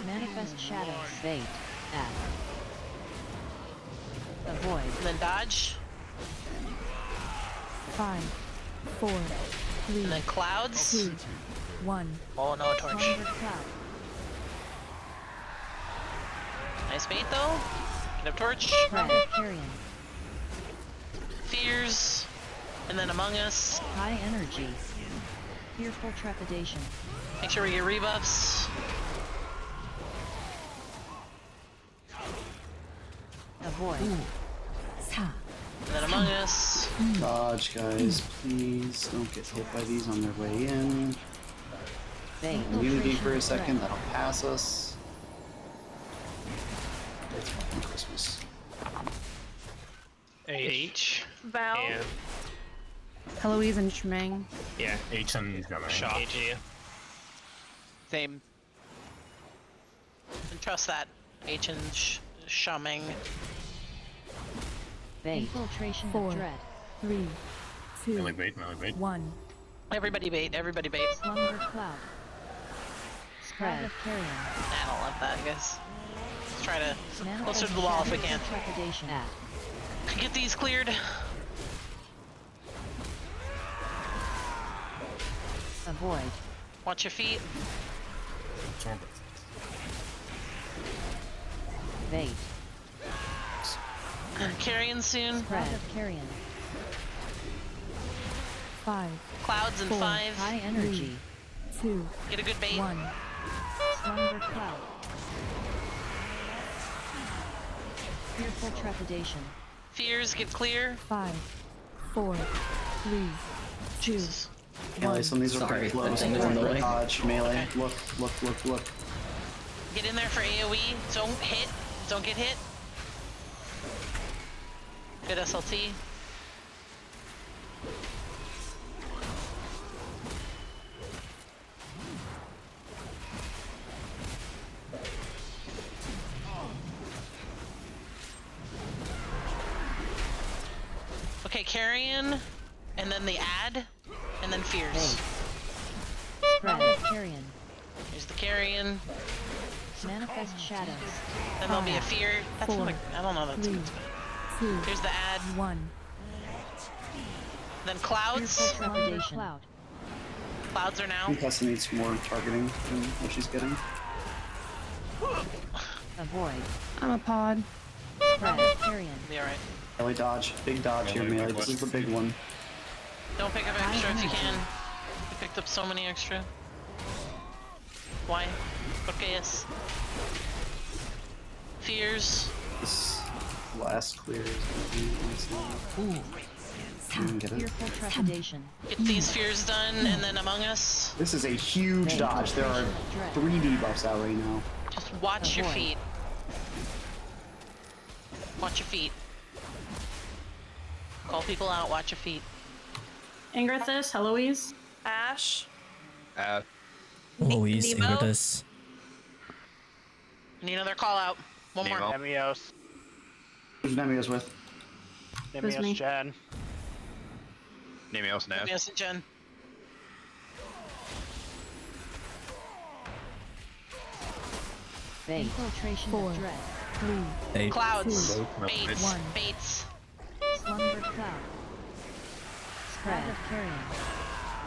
Manifest shadows. Bait. F. Avoid. And then dodge. 5, 4, 3, And then clouds. 2, 1. Oh no, torch. Slumber cloud. Nice bait though. Get up torch. Spread of carrion. Fears. And then Among Us. High energy. Fearful trepidation. Make sure we get rebuffs. Avoid. Sa. And then Among Us. Dodge, guys. Please don't get hit by these on their way in. Bait. Immunity for a second, that'll pass us. It's fucking Christmas. H. Val. And Heloise and Shmeng. yeah, H and Shaw. Same. And trust that. H and Shaming. Bait. Infiltration 4, of dread. 3, 2, melee bait, melee bait. 1. Everybody bait, everybody bait. Slumber cloud. Spread of carrion. I don't love that, guys. Let's try to Manifest closer to the wall if we shadows can. of trepidation. F. Get these cleared. Avoid. Watch your feet. Bait. Carrion soon. Spread of carrion. 5, Clouds and 4, 5. high energy. 2, Get a good bait. 1. Slumber cloud. Fearful trepidation. Fears get clear. 5, 4, 3, 2, Melee, some of these are very close. Dodge, melee. Look, look, look, look. Get in there for AoE. Don't hit. Don't get hit. Good SLT. Okay, carrion, and then the ad, and then fears. Spread of carrion. Here's the carrion. Manifest shadows. Then there'll be a fear. That's 4, not a, I don't know that's 3, good. 2, Here's the ad. 1. Then clouds. Fearful trepidation. Cloud. Clouds are now. Newcastle needs more targeting than what she's getting. Avoid. I'm a pod. Spread of carrion. Be alright. Melee dodge. Big dodge here, melee. This is the big one. Don't pick up extra if you can. You picked up so many extra. Why? Okay, yes. Fears. This last clear is gonna be insane. Get it? Fearful trepidation. Get these fears done, and then Among Us. This is a huge dodge. There are 3 debuffs out right now. Just watch your feet. Watch your feet. Call people out, watch your feet. Ingrathis, Heloise. Ash. Louise, Nemo? Ingridis. Need another call out. One more. Nemios. Who's Nemios with? Nemios me? Jen. Nemios Nav. Yes, and Jen. Infiltration of dread. 3, Eight. Clouds. Two. Bates. One. Bates. Slumber cloud. Spread of carrion.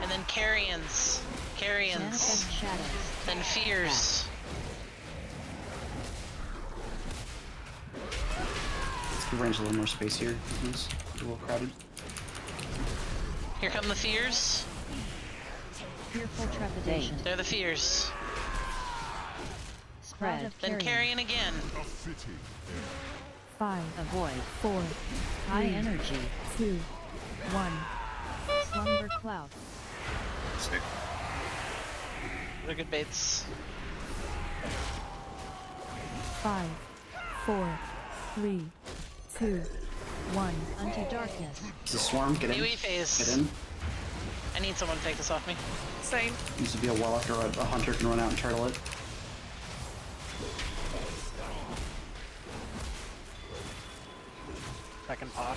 And then carrions. Carrions. Manifest shadows. Then fears. Let's give Range a little more space here. It's a little crowded. Here come the fears. Fearful trepidation. They're the fears. Spread of Then carrion again. 5. Avoid. 4. High 3, energy. 2. 1. Slumber cloud. Sick. They're good baits. 5, 4, 3, 2, 1. Unto darkness. It's a swarm. Get in. AoE phase. Get in. I need someone to take this off me. Same. Needs to be a warlock or a hunter can run out and turtle it. Second pot.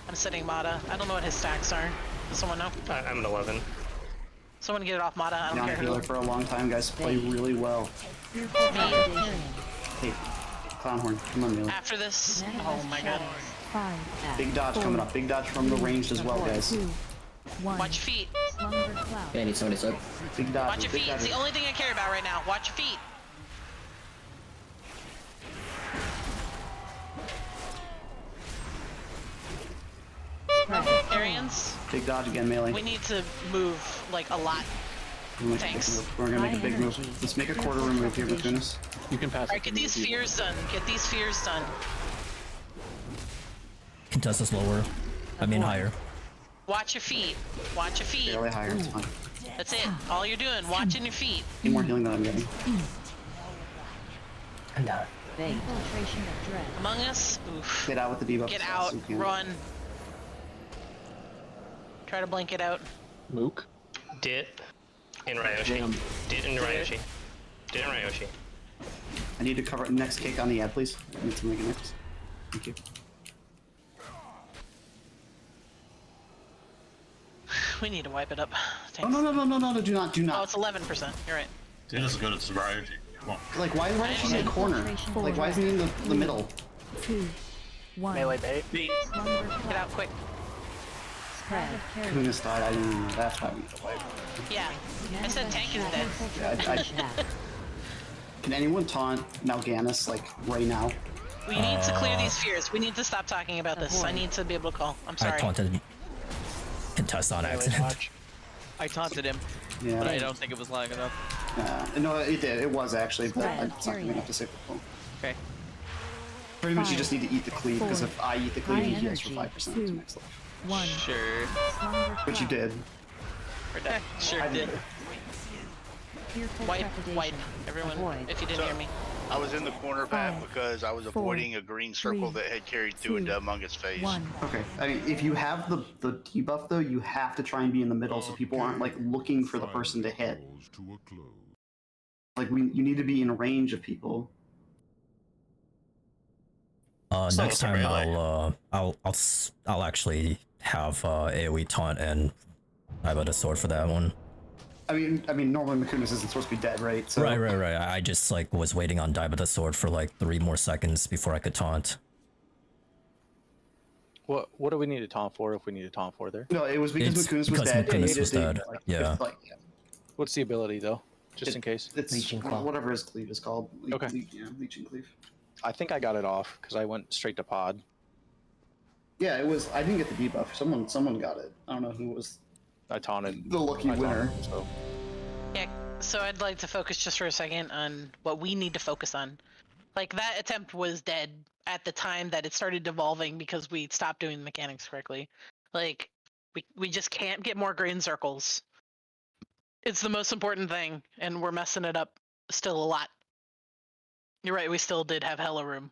I'm sitting Mata. I don't know what his stacks are. Does someone know? I'm an 11. Someone get it off Mata. I don't Young care who. healer for a long time, guys. Play really well. Fearful trepidation. Hey, Clownhorn, come on, Melee. After this. Oh my god. 5. Big dodge coming up. Big dodge from the ranged as well, guys. 2, 1. Watch your feet. Slumber cloud. Yeah, I need somebody up. Big dodge. Watch your big feet. It's dodge. the only thing I care about right now. Watch your feet. Arians, Big dodge again, Melee. we need to move like a lot. Thanks. We're gonna make a big move. Let's make a quarter room move here, Makunis. You can pass. Alright, get these fears done. Get these fears done. Contest is lower. I mean higher. Watch your feet. Watch your feet. Barely higher, it's fine. That's it. All you're doing, watching your feet. Any more healing than I'm getting. I'm down. Infiltration of dread. Among Us. Oof. Get out with the debuff. Get as fast out. as you can. Run. Try to blank it out. Mook. Dit and Ryoshi. Dit and Ryoshi. Dit and Ryoshi. I need to cover next kick on the ad, please. I need to make it next. Thank you. We need to wipe it up. Oh Thanks. no, do not. Oh, it's 11%. You're right. Dude, let's go to Ryoshi. Come on. Like, why is Ryoshi in the corner? Like, why isn't he in the middle? 2, 1. Melee bait. Slumber Get cloud. out quick. Spread of carrion. Kunis died, I didn't even know. That's why we need to wipe. Yeah. I said tank is dead. Yeah, can anyone taunt Mal'Ganis, like, right now? We need to clear these fears. We need to stop talking about this. I need to be able to call. I'm I sorry. taunted Contest on accident. I taunted him, Yeah. but I don't think it was long enough. No, it did. It was actually, but Spread, it's not enough to save the phone. Okay. Pretty much you 5, just need to eat the cleave, because 4, if I eat the cleave, high he heals for energy, 5% 2, to max life. 1. Sure. Slumber Which you cloud. did. Sure I did. Fearful Wipe, trepidation. wipe, everyone, Avoid. if you didn't hear me. I was in the corner, Pat, 5, because I was 4, avoiding a green circle 3, that had carried through 2, into Among Us phase. 1. Okay, I mean, if you have the debuff, though, you have to try and be in the middle so people aren't, like, looking for the person to hit. Like, you need to be in range of people. Next time I'll actually have AoE taunt and I got a sword for that one. I mean, normally Makunis isn't supposed to be dead, right? So Right. I just like was waiting on Die with the Sword for like 3 more seconds before I could taunt. What do we need to taunt for if we need to taunt for there? No, it was because It's Makunis was because dead. Makunis It was is a- dead, like, yeah. it's like, What's the ability though? Just in case. It's Leeching Claw. whatever his cleave is called. Okay. Yeah, Leeching Cleave. I think I got it off because I went straight to pod. Yeah, it was. I didn't get the debuff. Someone got it. I don't know who was I taunted the lucky I winner. taunted, so. Yeah, so I'd like to focus just for a second on what we need to focus on. Like, that attempt was dead at the time that it started devolving because we stopped doing the mechanics correctly. Like, we just can't get more green circles. It's the most important thing, and we're messing it up still a lot. You're right, we still did have hella room.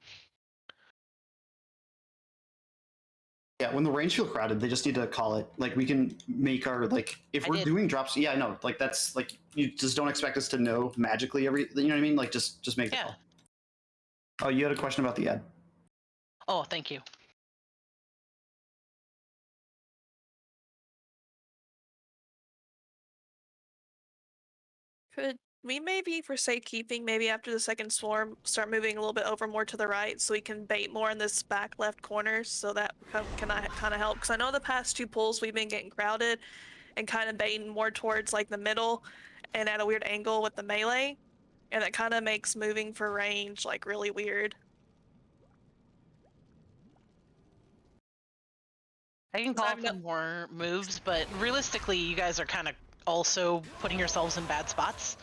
Yeah, when the range feel crowded, they just need to call it. Like, we can make our, like, if we're doing drops, yeah, no, like, that's, like, you just don't expect us to know magically every, you know what I mean? Like, just make the call. Oh, you had a question about the ad. Oh, thank you. Could we maybe, for safekeeping, maybe after the second swarm, start moving a little bit over more to the right so we can bait more in this back left corner, so that can kind of help? Because I know the past 2 pulls we've been getting crowded and kind of baiting more towards like the middle and at a weird angle with the melee, and that kind of makes moving for range like really weird. I can call for more moves, but realistically, you guys are kind of also putting yourselves in bad spots.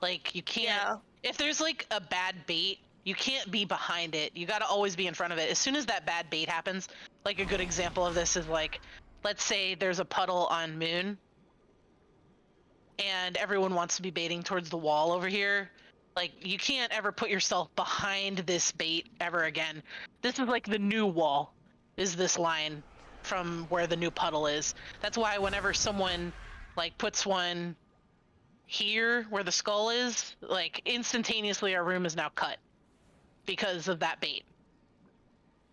Like, you can't... If there's, like, a bad bait, you can't be behind it. You gotta always be in front of it. As soon as that bad bait happens, like, a good example of this is, like, let's say there's a puddle on Moon, and everyone wants to be baiting towards the wall over here. Like, you can't ever put yourself behind this bait ever again. This is, like, the new wall, is this line from where the new puddle is. That's why whenever someone like puts one here where the skull is, like instantaneously our room is now cut because of that bait.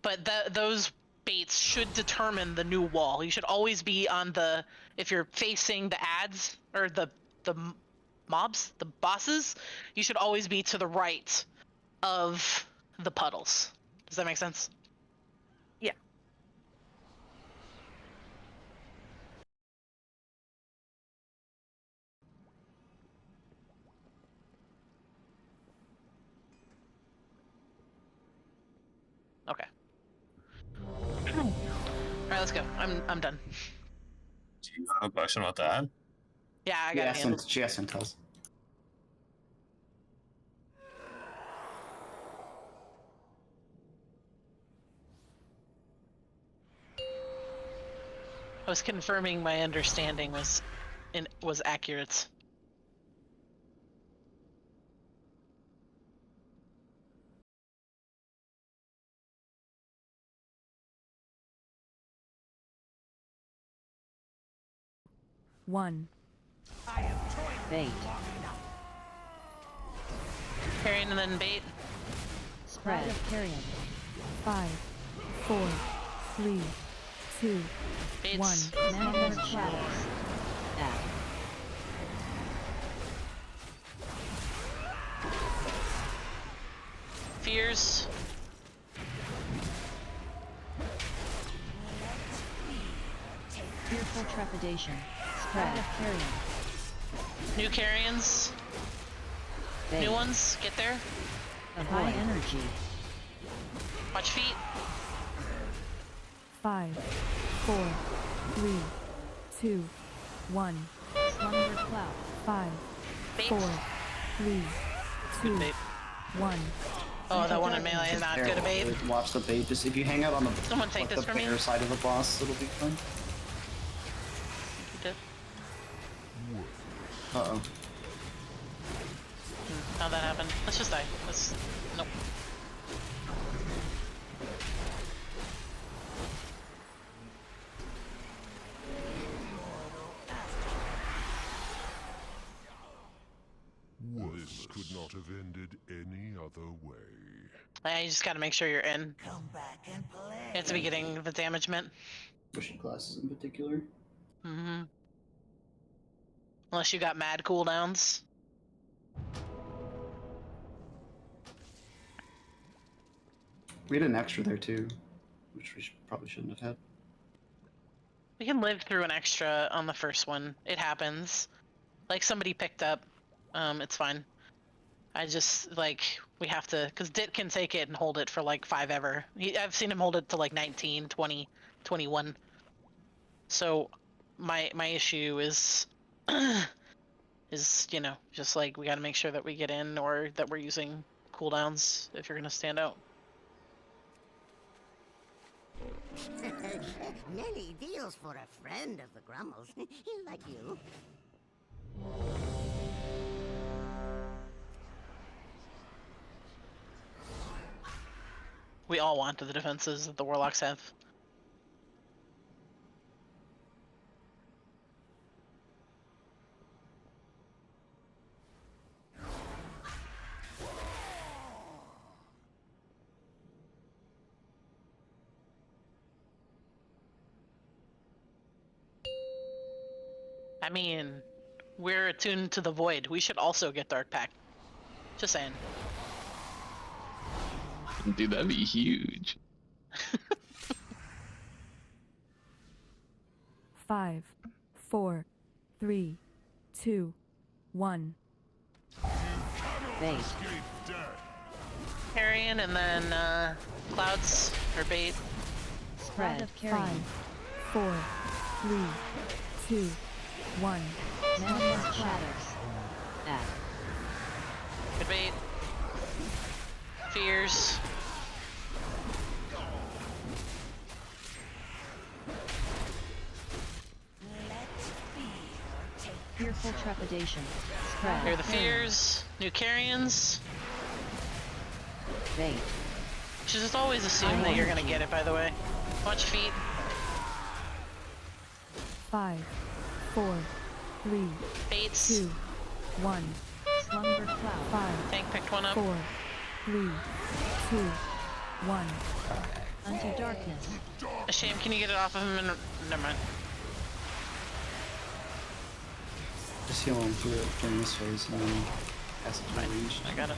But those baits should determine the new wall. You should always be on the, if you're facing the ads or the mobs, the bosses, you should always be to the right of the puddles. Does that make sense? Okay. All right, let's go. I'm done. Do you have a question about that? Yeah, I got it. She has intels. I was confirming my understanding was accurate. One. Bait. Carrion and then bait. Spread of carrion. 5, 4, 3, 2, Baits. 1. Manifest shadows. Fears. Fearful trepidation. Spread of carrion. New carrions. New ones. Get there. High energy. Watch feet. 5, 4, 3, 2, 1. Slumber cloud. 5, 4, 3, 2, 1. Oh, that one in melee is not good at bait. Watch the bait. Just if you hang out on the Someone take this for me. bear side of the boss, it'll be fun. Uh-oh. How'd that happen? Let's just die. Let's... Nope. This could not have ended any other way. You just gotta make sure you're in. Come back and play. You have to be getting the damage meant. Pushing classes in particular. Mm-hmm. Unless you got mad cooldowns. We had an extra there too, which we probably shouldn't have had. We can live through an extra on the first one. It happens. Like somebody picked up. It's fine. I just, like, we have to, because Dit can take it and hold it for like 5 ever. I've seen him hold it to like 19, 20, 21. So my issue is, you know, just like we got to make sure that we get in or that we're using cooldowns if you're going to stand out. Many deals for a friend of the Grummels. Like you. We all want the defenses that the Warlocks have. I mean, we're attuned to the void. We should also get Dark Pact. Just saying. Dude, that'd be huge. 5, 4, 3, 2, 1. Bait. Carrion and then clouds or bait. Spread. of carrion. 5, 4, 3, 2, 1. Manifest shadows. Add. Good bait. Fears. Fearful trepidation. Spread. Here are the fears. New carrions. Bait. Should just always assume that you're gonna get it, by the way. Watch feet. 5, 4, 3, Baits. 2, 1. Slumber cloud. 5, Tank picked one up. 4, 3, 2, 1. Unto darkness. A shame, can you get it off of him? And... Never mind. Just heal him through it during this phase and then pass it to the range. I got it.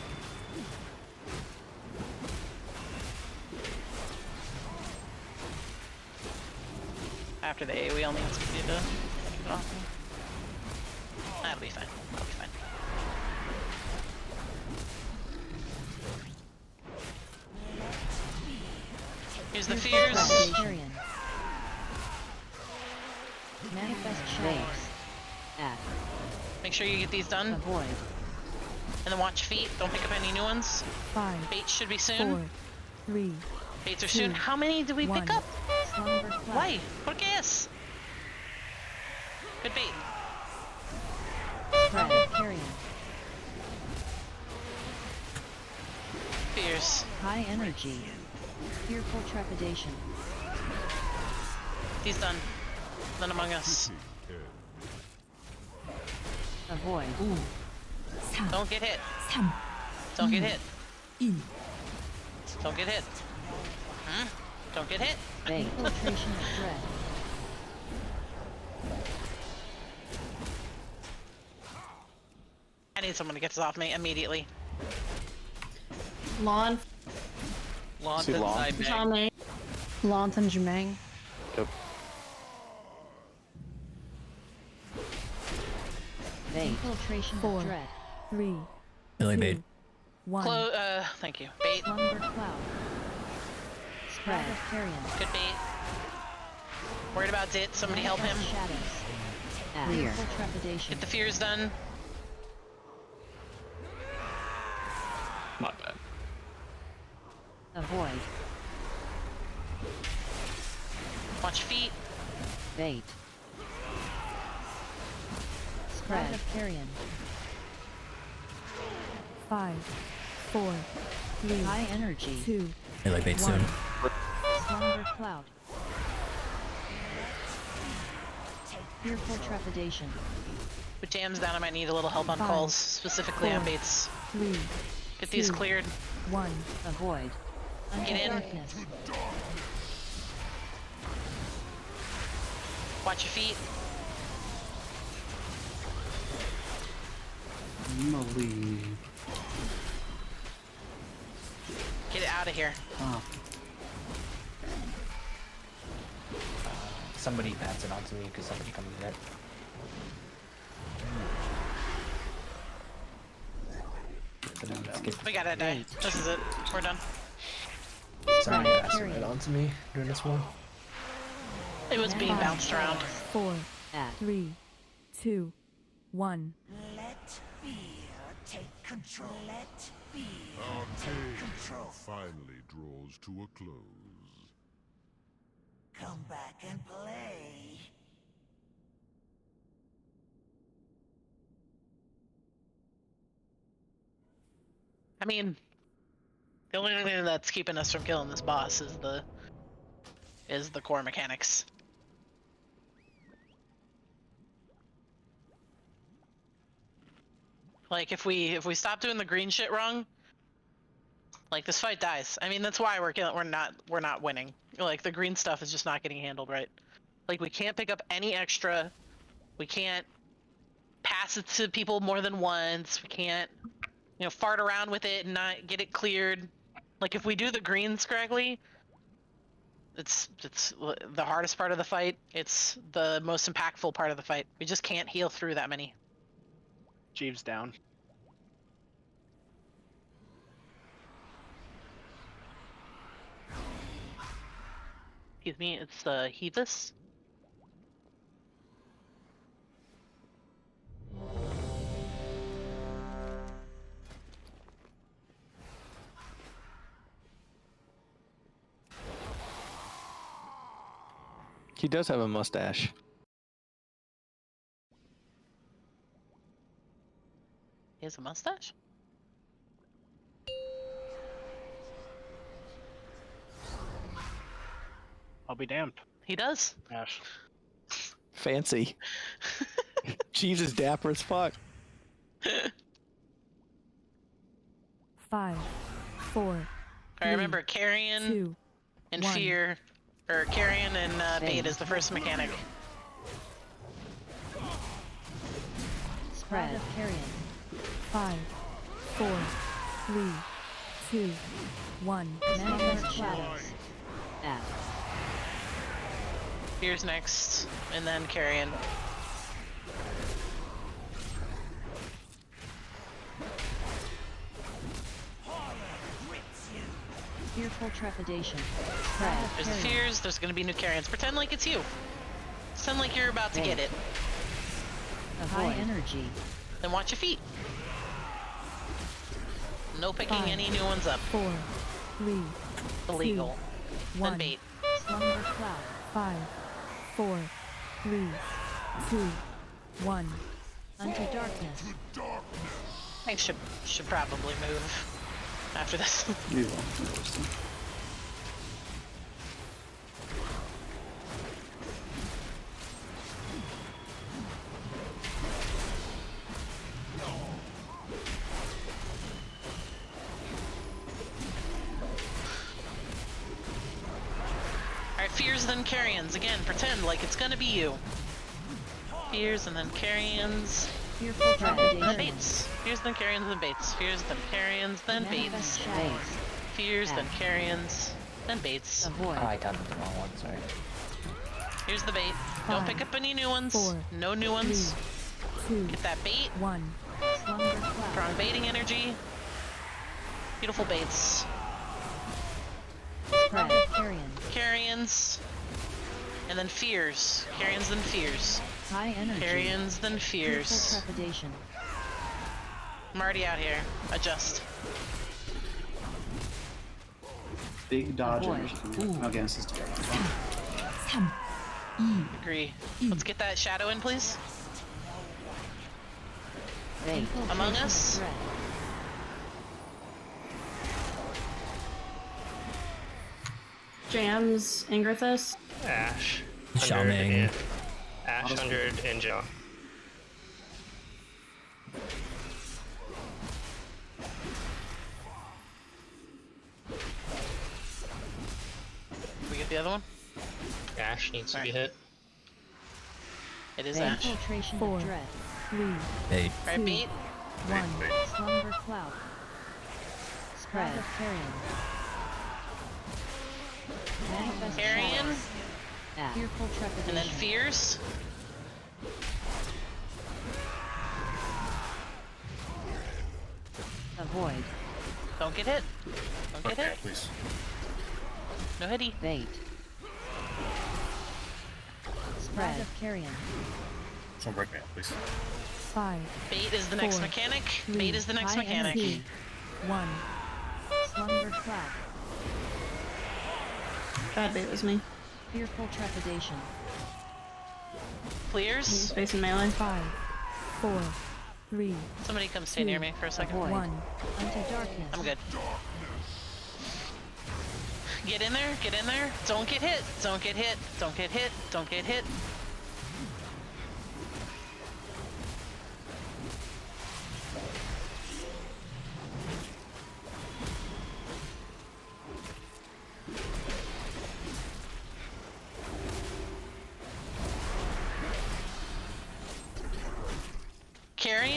After the AoE, I'll need somebody to get it off me. That'll be fine. That'll be fine. Here's the fears. Manifest shadows. Add. Make sure you get these done. Avoid. And then watch feet. Don't pick up any new ones. 5, Baits should be soon. 4, 3, Baits are soon. 2, How many did we pick 1. up? Why? ¿Por qué es? Good bait. Spread of carrion. Fears. High energy. Fearful trepidation. He's done. None among us. Avoid. Don't get hit. Don't get hit. Don't get hit. Hmm? Don't get hit. Infiltration of dread. I need someone to get this off me immediately. Lawn. Lawn See Lawn? side bag. Charmaine. Lantham Jemang. Yep. Infiltration 4, of dread. 3, Billy 2, bait. 1. Thank you. Bait. Slumber cloud. Spread of carrion. Good bait. Worried about Dit. Somebody help him. Shadows. Add. Fearful trepidation. Get the fears done. My bad. Avoid. Watch feet. Bait. Spread of carrion. 5, 4, 3, High energy. 2, Melee bait 1. soon. Slumber cloud. Fearful trepidation. With jams down, I might need a little help on 5, calls, specifically on 4, baits. 3, Get these 2, cleared. 1. Avoid. Unto Get in. darkness. Watch your feet. Moly. Get it out of here. Oh. Somebody pats it onto me because somebody comes in it. We gotta die. This is it. We're done. Somebody passed it onto me during this one. It was being bounced around. 4, 3, 2, 1. Let fear take control. Let fear Our take day control. finally draws to a close. Come back and play. I mean, the only thing that's keeping us from killing this boss is the core mechanics. Like if we stop doing the green shit wrong, like this fight dies. I mean, that's why we're not winning. Like the green stuff is just not getting handled right. Like we can't pick up any extra. We can't pass it to people more than once. We can't, fart around with it and not get it cleared. Like if we do the green scraggly, it's the hardest part of the fight. It's the most impactful part of the fight. We just can't heal through that many. Jeeves down. Excuse me, it's the Hevis. He does have a mustache. He has a mustache? I'll be damned. He does. Ash. Fancy. Jeeves is dapper as fuck. 5, 4. I remember Carrion 2, and 1. Fear, or Carrion and Bait is the first mechanic. Spread of Carrion. 5, 4, 3, 2, 1. Manifest shadows. Fear's next, and then Carrion. Fearful trepidation. There's the Fears, there's gonna be new Carrions. Pretend like it's you. Pretend like you're about to get it. High energy. Then watch your feet. No picking 5, any new ones up. 4, 3, Illegal. 2, Then 1. Bait. Slumber cloud. 5, 4, 3, 2, 1. Unto darkness. I should probably move after this. You will. Alright, Fears, then Carrions. Again, pretend like it's gonna be you. Fears, and then Carrions. Fearful trepidation. Then Baits. Fears, then Carrions, then Baits. Fears, then Carrions, then Baits. Fears, then Carrions, then Baits. Oh, I done the wrong one, sorry. Here's the bait. Don't pick up any new ones. 4, No new ones. 2, Get that bait. 1. Slumber cloud. Strong baiting energy. Beautiful baits. Spread. Carrion. Carrions. And then Fears. Carrions, then Fears. High energy. Carrions, then Fears. Fearful trepidation. I'm already out here. Adjust. Big dodge Avoid. energy against this together. Agree. Let's get that shadow in, please. Among Us. Jams, Ingrithus. Ash. 100 Xiao Ming. and Ash 100 and Joe. We get the other one? Ash needs to be hit. It is Ash. Infiltration 4, of dread. 3, 8. Alright, Bait. 1. Slumber cloud. Spread of Carrion. Manifest Carrion. shadows. Fearful trepidation. And then Fears. Avoid. Don't get hit. Don't get hit. please. No hitty. Bait. Spread of Carrion. Don't break me out, please. 5. Bait is the next 4, mechanic. 3, Bait is the next high mechanic. energy. 1. Slumber cloud. Bad bait was me. Fearful trepidation. Clears. Space and melee. 5, 4, 3. Somebody come stay near me for a second. 1. Unto darkness. I'm good. Get in there. Get in there. Don't get hit. Don't get hit. Don't get hit. Don't get hit.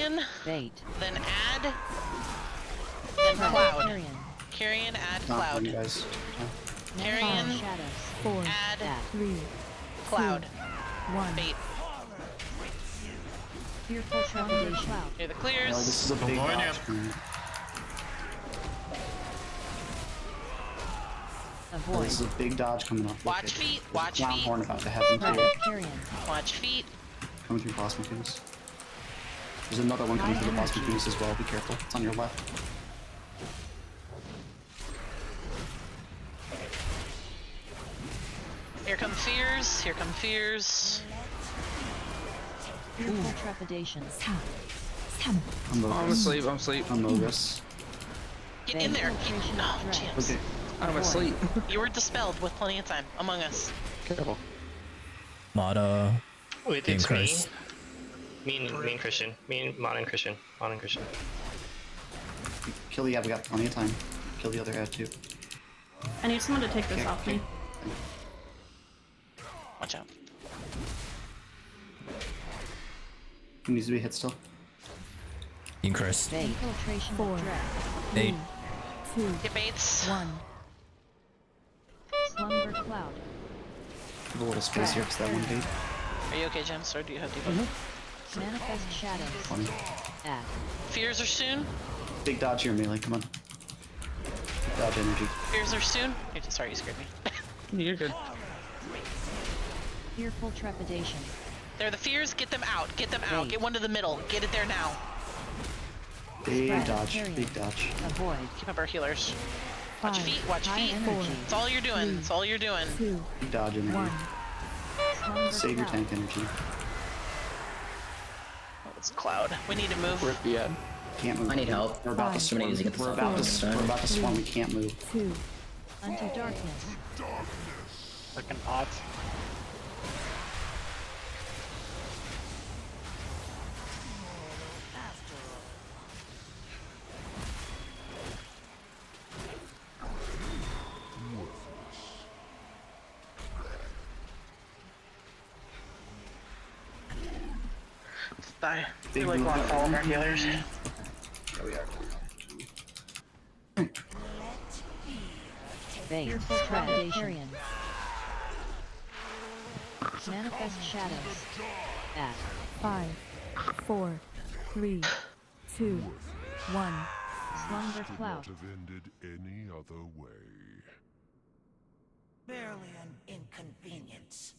Carrion. Bait. Then add. Then Cloud. Carrion. Carrion, add Not Cloud. you guys. Carrion, Shadows. 4, add 3, Cloud. 1. Bait. Fearful trepidation. Here the No, clears. this is a big Avoid dodge. Avoid. This is a big dodge coming up. Watch feet. Watch Clown feet. horn about to happen Cloud too. of Carrion. Watch feet. Coming through Plasma Fuse. There's another one coming through the Plasma Fuse as well. Be careful. It's on your left. Here come fears. Here come fears. Fearful trepidation. I'm asleep. I'm asleep. Amogus. Get in there. Oh, jeez. Okay. I'm asleep. You were dispelled with plenty of time. Among Us. Careful. Mata. Wait, being it's me. cursed. Me and Christian. Me and Mon and Christian. Mon and Christian. Kill the ad. We got plenty of time. Kill the other ad too. I need someone to take this off me. Watch out. He needs to be hit still. Being cursed. Infiltration. 4, 8. 2, Get baits. 1. Slumber Cloud. Give a little space here because that one bait. Are you okay, Gems? Or do you have debuff? Manifest shadows. Funny. Add. Fears are soon. Big dodge here, melee. Come on. Dodge energy. Fears are soon. Sorry, you scared me. You're good. Fearful trepidation. They're the fears. Get them out. Get them out. Get one to the middle. Get it there now. Big Spread. dodge. Carrion. Big dodge. Avoid. Keep up our healers. Watch 5, feet. Watch High feet. energy. That's all you're doing. That's all you're doing. 2, Big dodge energy. 1. Slumber Save your Cloud. tank energy. Oh, it's Cloud. We need to move. Rip the ad. Can't move. I need help. We're about to So many swarm. to get the We're fuck about out to. of We're here. about to swarm. We can't move. 2. Unto darkness. Freaking pots. Die. Big We like want movement. all of our healers. Yeah, we are. Bait. Spread. Carrion. Manifest shadows. Add. 5, 4, 3, 2, 1. Slumber Could Cloud. not have ended any other way. Barely an inconvenience.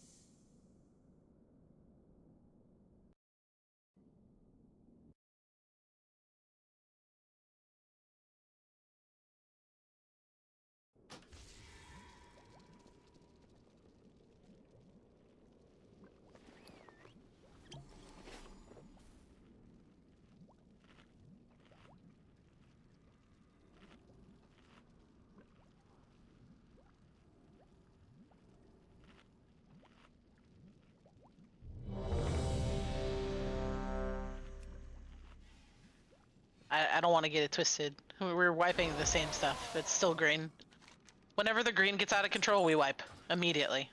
I don't want to get it twisted. We're wiping the same stuff. It's still green. Whenever the green gets out of control, we wipe immediately.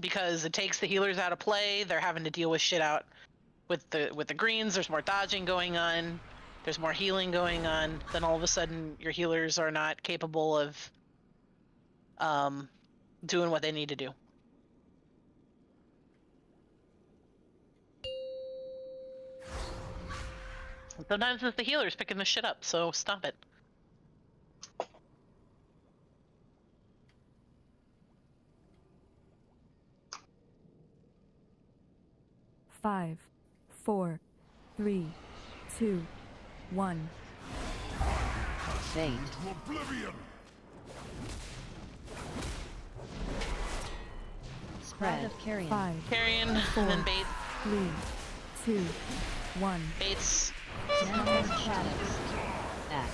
Because it takes the healers out of play. They're having to deal with shit out with the greens. There's more dodging going on. There's more healing going on. Then all of a sudden, your healers are not capable of doing what they need to do. Sometimes it's the healers picking this shit up, so stop it. Five, 4, 3, 2, 1. Bait. Oblivion! Spread of Carrion. 5, Carrion, and then bait. 3, 2, 1. Baits. Manifest shadows. Act.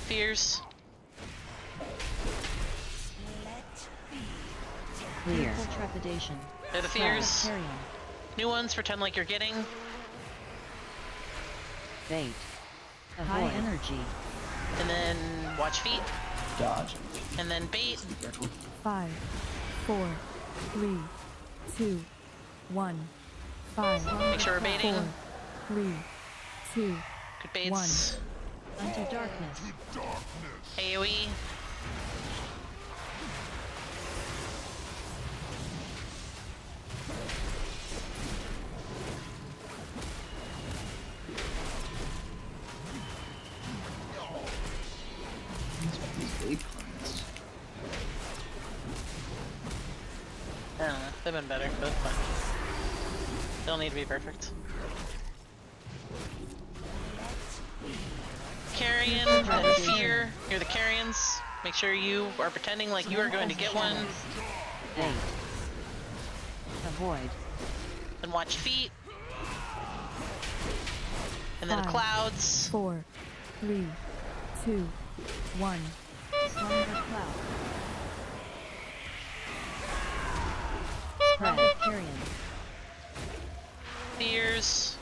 Fears. Clear. Fearful trepidation. They're the Spread of fears. Carrion. New ones, pretend like you're getting. Bait. High energy. And then watch feet. Dodge. And then bait. 5, 4, 3, 2, 1. 5. Make sure we're baiting. 4, 3, 2, Good baits. 1. Unto darkness. AoE. I don't know. They've been better, but fine. They don't need to be perfect. Carrion and Fear. You're the Carrions. Make sure you are pretending like you are going to get one. Bait. Avoid. And watch feet. And then 5, clouds. 4, 3, 2, 1. Slumber cloud. Spread of carrion. Fears.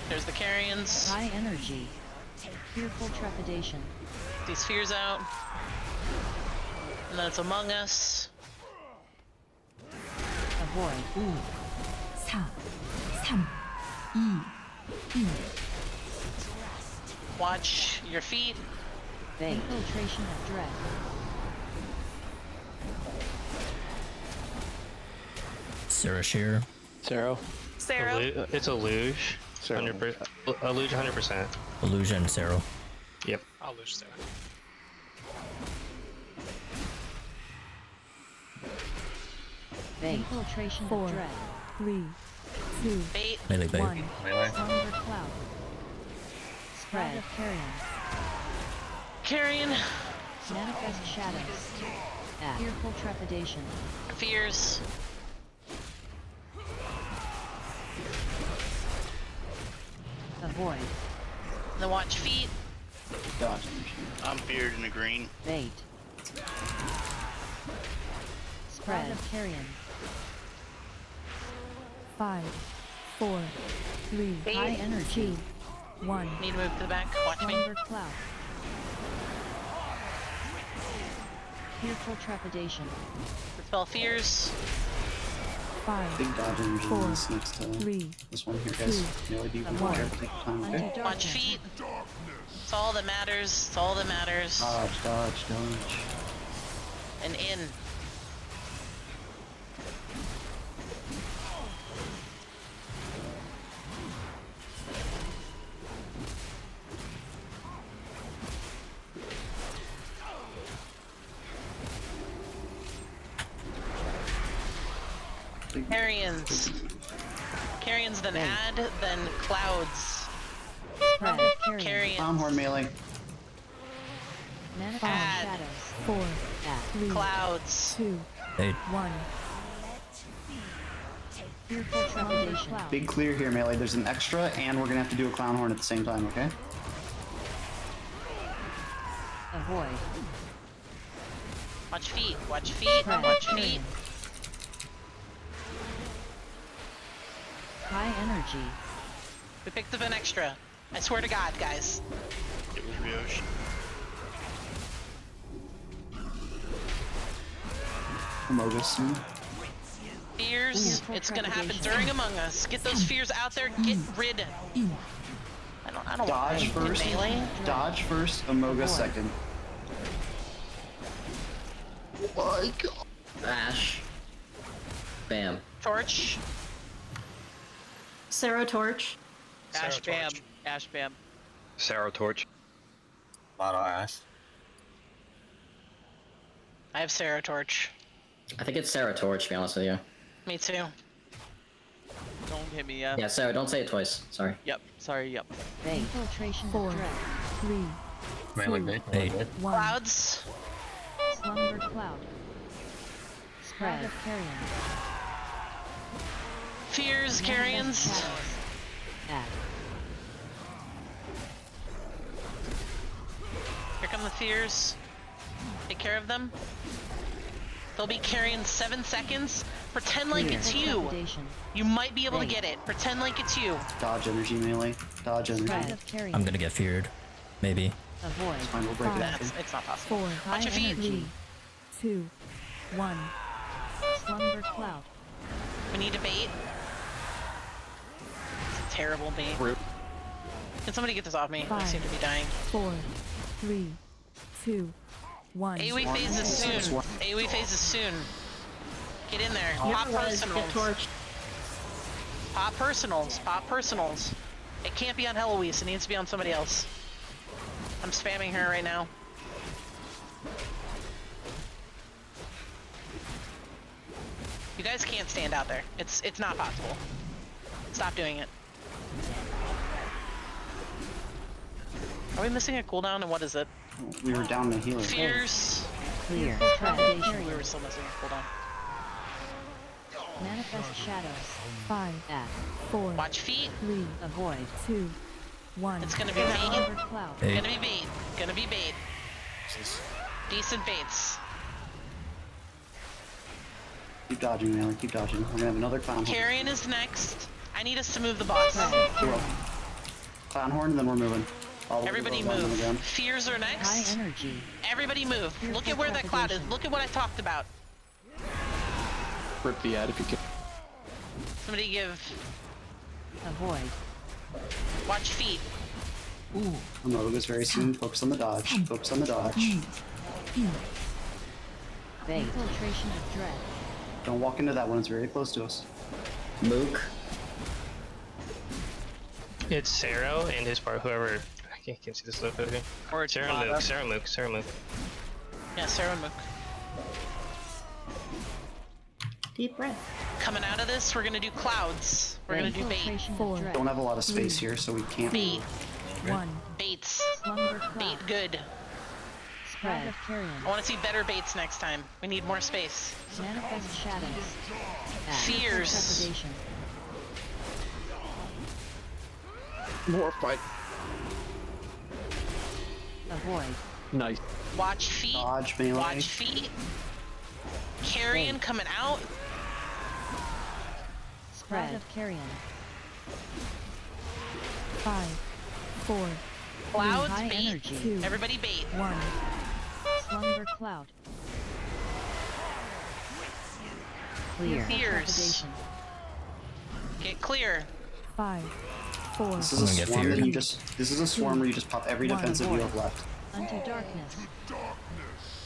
There's the Carrions. High energy. Fearful trepidation. These fears out. And then it's Among Us. Avoid. 4, 3, 2, 1. Watch your feet. Bait. Infiltration of dread. Sarah Shear. Zero. Sarah. It's a luge. 100%. A luge 100%. Illusion, Sarah. Yep. I'll lose Sarah. Bait. Infiltration 4, of dread. 3, 2, Bait. Melee bait. 1. Melee. Slumber cloud. Spread of carrion. Carrion. Manifest shadows. Fearful trepidation. Fears. Avoid. And then watch feet. Dodge. I'm feared in the green. Bait. Spread of carrion. 5, 4, 3, High energy. 1. Need to move to the back. Watch me. Slumber cloud. Fearful trepidation. Dispel fears. 5, Big dodge energy 4, on this next 3, this one here, guys. 2, Melee be 1. careful, take your time, Unto okay? Watch feet. It's all that matters. It's all that matters. Dodge, dodge, dodge. And in. Carrions. Carrions, then add, then clouds. Spread of carrion. Carrions. Clownhorn melee. Manifest 5, shadows. 4, Add. 3, Clouds. 2, Bait. 1. Fearful trepidation. Big clear here, melee. There's an extra, and we're gonna have to do a clownhorn at the same time, okay? Avoid. Watch feet. Watch feet. Spread Watch of feet. carrion. High energy. We picked up an extra. I swear to God, guys. It was Riosh. Amogus soon. Fears. It's gonna happen during Among Us. Get those fears out there. Get rid. I don't Dodge want first. melee. Dodge first, Amogus second. Oh my god. Ash. Bam. Torch. Sarah Torch. Ash Bam. Ash Bam. Sarah Torch. Lotto Ash. I have Sarah Torch. I think it's Sarah Torch, to be honest with you. Me too. Don't hit me, yeah. Yeah, Sarah, don't say it twice. Sorry. Yep. Sorry, yep. Bait. Infiltration 4, of dread. 3, Melee 2, bait. 1. Clouds. Slumber cloud. Spread of carrion. Fears. Carrions. Add. Here come the fears. Take care of them. They'll be carrying 7 seconds. Pretend like it's you. Trepidation. You might be able to get it. Pretend like it's you. Dodge energy melee. Dodge energy. Spread of carrion. I'm gonna get feared. Maybe. Avoid. It's fine, we'll break it That's, up. it's not possible. 4, Watch your feet. 3, 2, 1. Slumber cloud. We need to bait. It's a terrible bait. Can somebody get this off me? I 5, seem to be dying. 4, 3, 2, 1. AoE phases soon. AoE phases soon. Get in there. Pop personals. Pop personals. Pop personals. It can't be on Heloise. It needs to be on somebody else. I'm spamming her right now. You guys can't stand out there. It's not possible. Stop doing it. Are we missing a cooldown, and what is it? We were down to healer. Fierce. Clear. We were still missing a cooldown. Manifest shadows. 5, At. 4, Watch feet. 3, Avoid. 2, 1. It's gonna be Slumber bait. cloud. Hey. Gonna be bait. Gonna be bait. Decent baits. Keep dodging, Melee. Keep dodging. We're gonna have another clown horn. Carrion is next. I need us to move the boss. Clown horn, and then we're moving. All the way to Everybody the bottom move. again. Fears are next. High energy. Everybody move. Look at where that cloud is. Look at what I talked about. Rip the ad if you can. Somebody give. Avoid. Watch feet. Ooh. Amogus very soon. Focus on the dodge. Focus on the dodge. Bait. Infiltration of dread. Don't walk into that one. It's very close to us. Mook. It's Sarah and his part, whoever. I can't see this logo here. Or it's Sarah Mata. Mook, Sarah Mook, Sarah Mook. Yeah, Sarah Mook. Deep breath. Coming out of this, we're gonna do clouds. We're gonna do bait. Infiltration of 4, dread. Don't have a lot of space here, so we can't. Bait. 1. Baits. Slumber cloud. Bait good. Spread of carrion. I want to see better baits next time. We need more space. Manifest shadows. At. Fears. Trepidation. More fight. Avoid. Nice. Watch feet. Dodge, melee. Watch feet. Carrion coming out. Spread of carrion. 5, 4, Clouds, High bait. energy. 2, Everybody bait. 1. Slumber cloud. Clear. Fears. Trepidation. Get clear. 5, 4, This is I'm a gonna get swarm that feared. you just. This is a swarm where you just pop every One. defensive you have left. Unto darkness.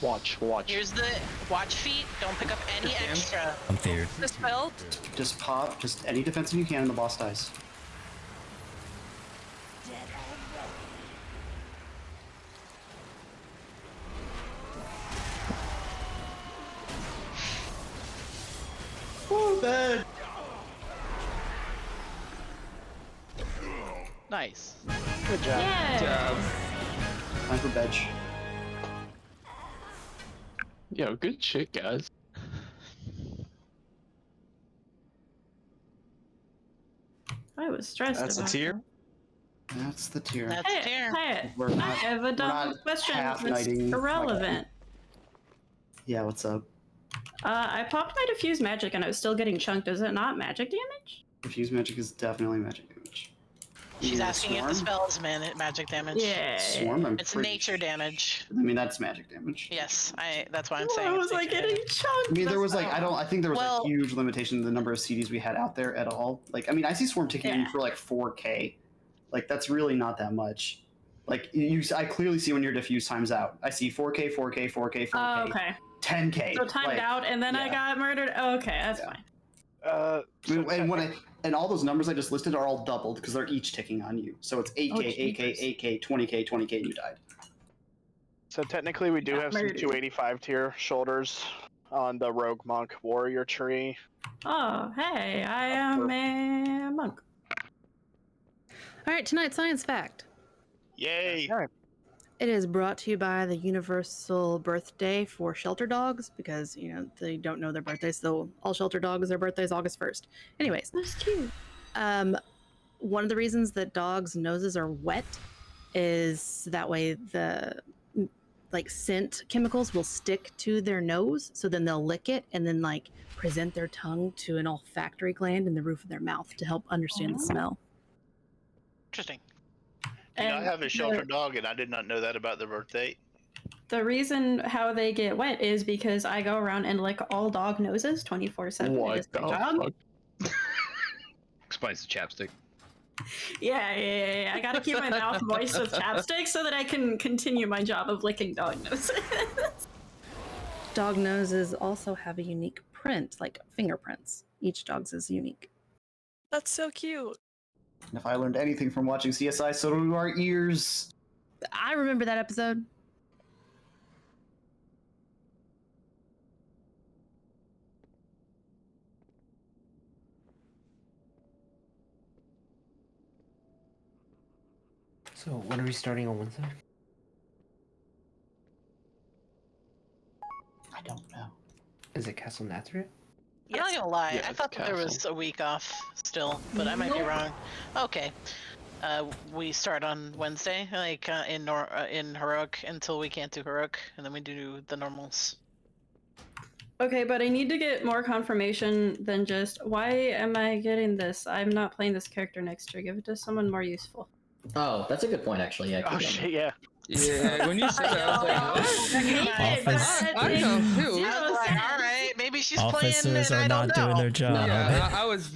Watch. Here's the watch feet. Don't pick up any extra. I'm feared. Dispelled. Just pop, just any defensive you can, and the boss dies. Oh, bad. Nice. Good job. Time for veg. Yo, good shit, guys. I was stressed That's a about tier? that. That's the tier. That's Hey, fair. hey, We're I not- have a we're dumb not question half that's knighting irrelevant. Yeah, what's up? I popped my diffuse magic and I was still getting chunked. Is it not magic damage? Diffuse magic is definitely magic damage. She's Yeah, asking if the spell is magic damage. Yeah. Swarm, I'm It's pretty nature damage. I mean, that's magic damage. Yes, that's why I'm Why saying. was it's I nature getting damage. chunked? I mean, there was like I think there was Well- a huge limitation in the number of CDs we had out there at all. Like, I mean, I see Swarm ticking in for like 4K. Like, that's really not that much. Like, I clearly see when your diffuse times out. I see 4K, 4K, 4K, 4K, Oh, okay. 10K. So timed like, out and then I yeah. got murdered. Okay, that's fine. I mean, and all those numbers I just listed are all doubled because they're each ticking on you. So it's 8K, Oh, 8K, 8K, 20K, 20K, and you died. So technically, we do have some murdered. 285 tier shoulders on the Rogue Monk Warrior tree. Oh, hey, I am a monk. All right, tonight's science fact. Yay! It is brought to you by the Universal Birthday for Shelter Dogs because, you know, they don't know their birthdays. So all shelter dogs, their birthday is August 1st. Anyways. That's cute. One of the reasons that dogs' noses are wet is that way the like scent chemicals will stick to their nose. So then they'll lick it and then like present their tongue to an olfactory gland in the roof of their mouth to help understand the smell. Interesting. I And have a shelter the- dog, and I did not know that about the birth date. The reason how they get wet is because I go around and lick all dog noses 24/7. It is my job. Explains the chapstick. Yeah. I gotta keep my mouth moist with chapstick so that I can continue my job of licking dog noses. Dog noses also have a unique print, like fingerprints. Each dog's is unique. That's so cute. And if I learned anything from watching CSI, so do our ears. I remember that episode. So when are we starting on Wednesday? I don't know. Is it Castle Nathria? I'm not gonna lie, Yeah, I thought that there was a week off still, but I might be wrong. Okay. We start on Wednesday, like in Heroic until we can't do Heroic, and then we do the normals. Okay, but I need to get more confirmation than just, why am I getting this? I'm not playing this character next year. Give it to someone more useful. Oh, that's a good point, actually. Yeah, Oh shit, yeah. Yeah, when you said that, I was like, Office- I know too. I was like, all right, maybe she's playing Officers and are I don't not doing know. their job. Yeah,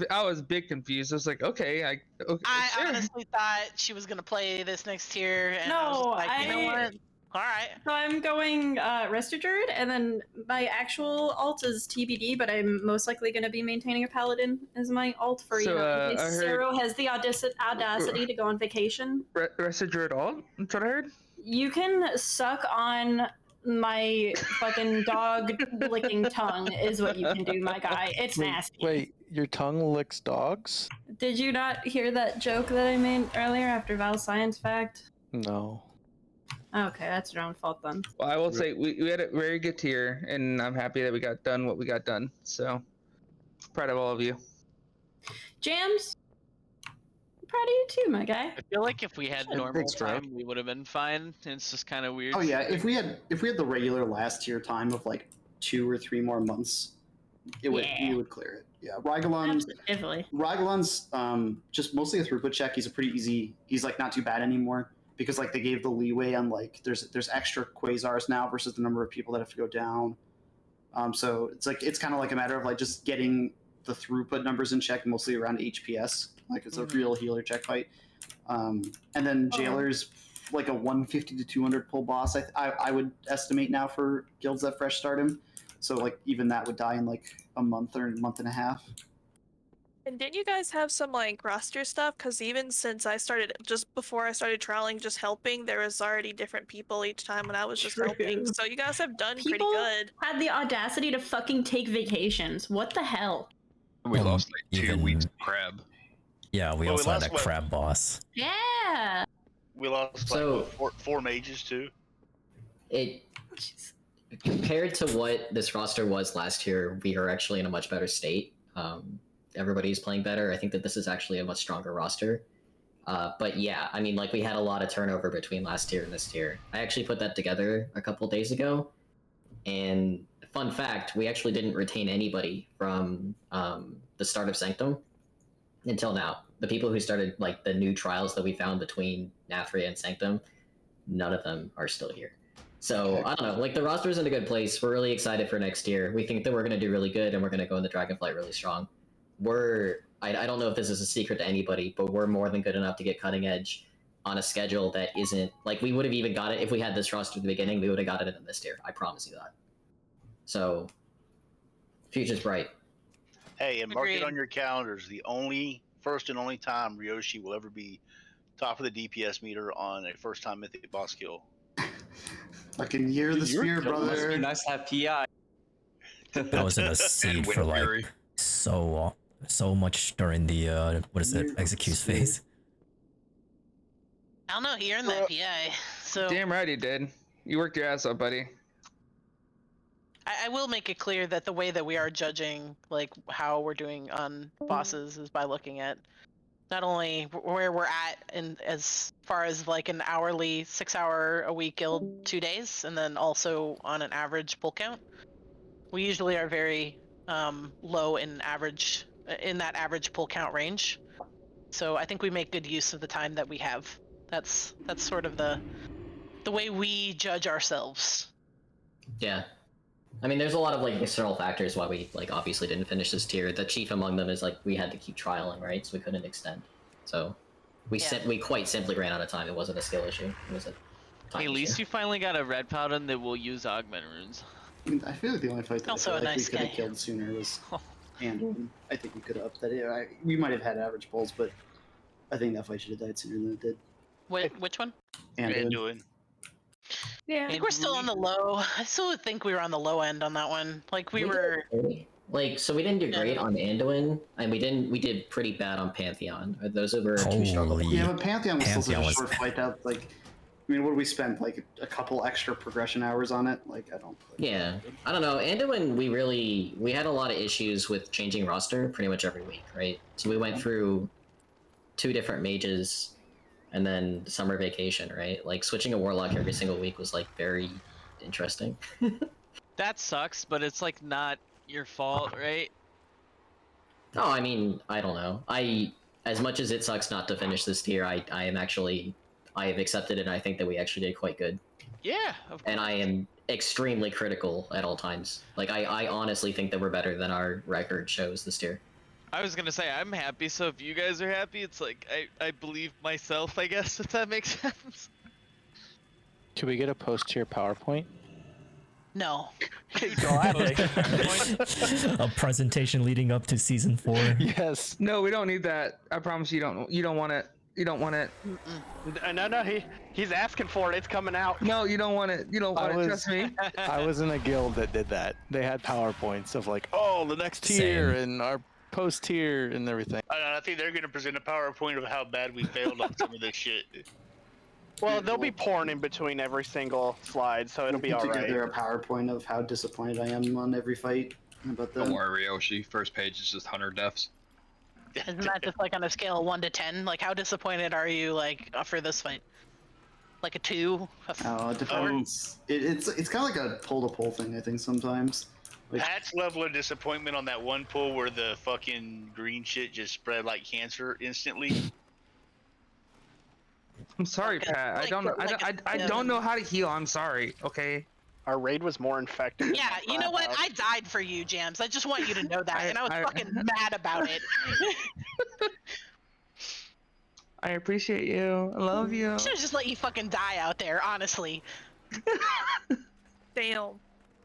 I was big confused. I was like, okay, okay, I sure. honestly thought she was gonna play this next year, and I was No, just like, you know what? All right. So I'm going Resto Druid, and then my actual alt is TBD, but I'm most likely going to be maintaining a Paladin as my alt for So, you know, in I case heard- Cero has the audacity to go on vacation. Rested Druid all? That's what I heard. You can suck on my fucking dog licking tongue is what you can do, my guy. It's nasty. Wait, your tongue licks dogs? Did you not hear that joke that I made earlier after Val Science Fact? No. Okay, that's your own fault then. Well, I will say we had a very good tier, and I'm happy that we got done what we got done. So proud of all of you. Jams, I'm proud of you too, my guy. I feel like if we had Sure, normal thanks, bro. time, we would have been fine. It's just kind of weird. Oh yeah, if we had the regular last tier time of like 2 or 3 more months, we would clear it. Yeah, Rygalon. Absolutely. Rygalon's just mostly a throughput check. He's a pretty easy. He's like not too bad anymore because like they gave the leeway on like there's extra quasars now versus the number of people that have to go down. So it's kind of like a matter of like just getting the throughput numbers in check, mostly around HPS. Like it's a real healer check fight. And then Jailer's like a 150 to 200 pull boss. I would estimate now for guilds that fresh start him. So like even that would die in like a month or a month and a half. And didn't you guys have some like roster stuff? Because even since I started, just before I started trialing, just helping, there was already different people each time when I was just helping. So you guys have done People pretty good. had the audacity to fucking take vacations. What the hell? We lost like 2 even- weeks of crab. Yeah, we Well, we also had lost a what? crab boss. Yeah. We lost So- like four mages too. It compared to what this roster was last year, we are actually in a much better state. Everybody's playing better. I think that this is actually a much stronger roster. But yeah, I mean, like we had a lot of turnover between last tier and this tier. I actually put that together a couple days ago, and fun fact, we actually didn't retain anybody from the start of Sanctum until now. The people who started like the new trials that we found between Nathria and Sanctum, none of them are still here. So I don't know, like the roster's in a good place. We're really excited for next year. We think that we're going to do really good, and we're going to go into Dragonflight really strong. I don't know if this is a secret to anybody, but we're more than good enough to get cutting edge on a schedule that isn't like we would have even got it if we had this roster at the beginning. We would have got it in this tier. I promise you that. So future's bright. Hey, and mark it Agreed. on your calendars. The first and only time Ryoshi will ever be top of the DPS meter on a first-time mythic boss kill. Fucking year of the spear, Must be brother. nice to have PI. I was in a seed for like so much during the what is it, execute phase. I don't know. He earned that PI, so Damn right he did. You worked your ass off, buddy. I will make it clear that the way that we are judging like how we're doing on bosses is by looking at not only where we're at in as far as like an hourly 6-hour a week guild 2 days, and then also on an average pull count. We usually are very low in that average pull count range. So I think we make good use of the time that we have That's sort of the way we judge ourselves. Yeah. I mean, there's a lot of like external factors why we like obviously didn't finish this tier. The chief among them is like we had to keep trialing, right? So we couldn't extend. So we we quite simply ran out of time. It wasn't a skill issue. It was a time Hey, at least you finally got a red paladin that will use augment runes. I feel like the only fight that Also I a feel like nice we could have guy. killed sooner was Anduin. I think we could have upped that. We might have had average pulls, but I think that fight should have died sooner than it did. Which one? Anduin. Yeah. I think we're still on the low. I still think we were on the low end on that one. Like we were. Like, so we didn't do great on Anduin, and we did pretty bad on Pantheon. Those were two struggles. Yeah, but Pantheon was still such a was short fight that, like, I mean, what did we spend? Like a couple extra progression hours on it? Like, I don't. Yeah, I don't know. Anduin, we had a lot of issues with changing roster pretty much every week, right? So we went through 2 different mages, and then summer vacation, right? Like switching a warlock every single week was like very interesting. That sucks, but it's like not your fault, right? No, I mean, I don't know. As much as it sucks not to finish this tier, I have accepted it, and I think that we actually did quite good. Yeah, of course. And I am extremely critical at all times. Like, I honestly think that we're better than our record shows this tier. I was gonna say I'm happy, so if you guys are happy, it's like I believe myself, I guess, if that makes sense. Can we get a post-tier PowerPoint? No. A presentation leading up to season 4. Yes. No, we don't need that. I promise you don't. You don't want it. You don't want it. No, he's asking for it. It's coming out. No, you don't want it. You don't want it. Trust me. I was in a guild that did that. They had PowerPoints of like, oh, the next tier and our post tier and everything. I think they're going to present a PowerPoint of how bad we failed on some of this shit. Well, they'll be pouring in between every single slide, so it'll be all Put right. together a PowerPoint of how disappointed I am on every fight. How about that? Don't worry, Ryoshi. First page is just 100 deaths. Isn't that just like on a scale of 1 to 10? Like, how disappointed are you, like, for this fight? Like a 2? Oh, it depends. It's kind of like a pull-to-pull thing, I think, sometimes. Like, Pat's level of disappointment on that one pull where the fucking green shit just spread like cancer instantly. I'm sorry, Pat. I don't know how to heal. I'm sorry. Okay. Our raid was more infected. Yeah, you know what? I died for you, Jams. I just want you to know that, and I was fucking mad about it. I appreciate you. I love you. I should've just let you fucking die out there, honestly. Damn.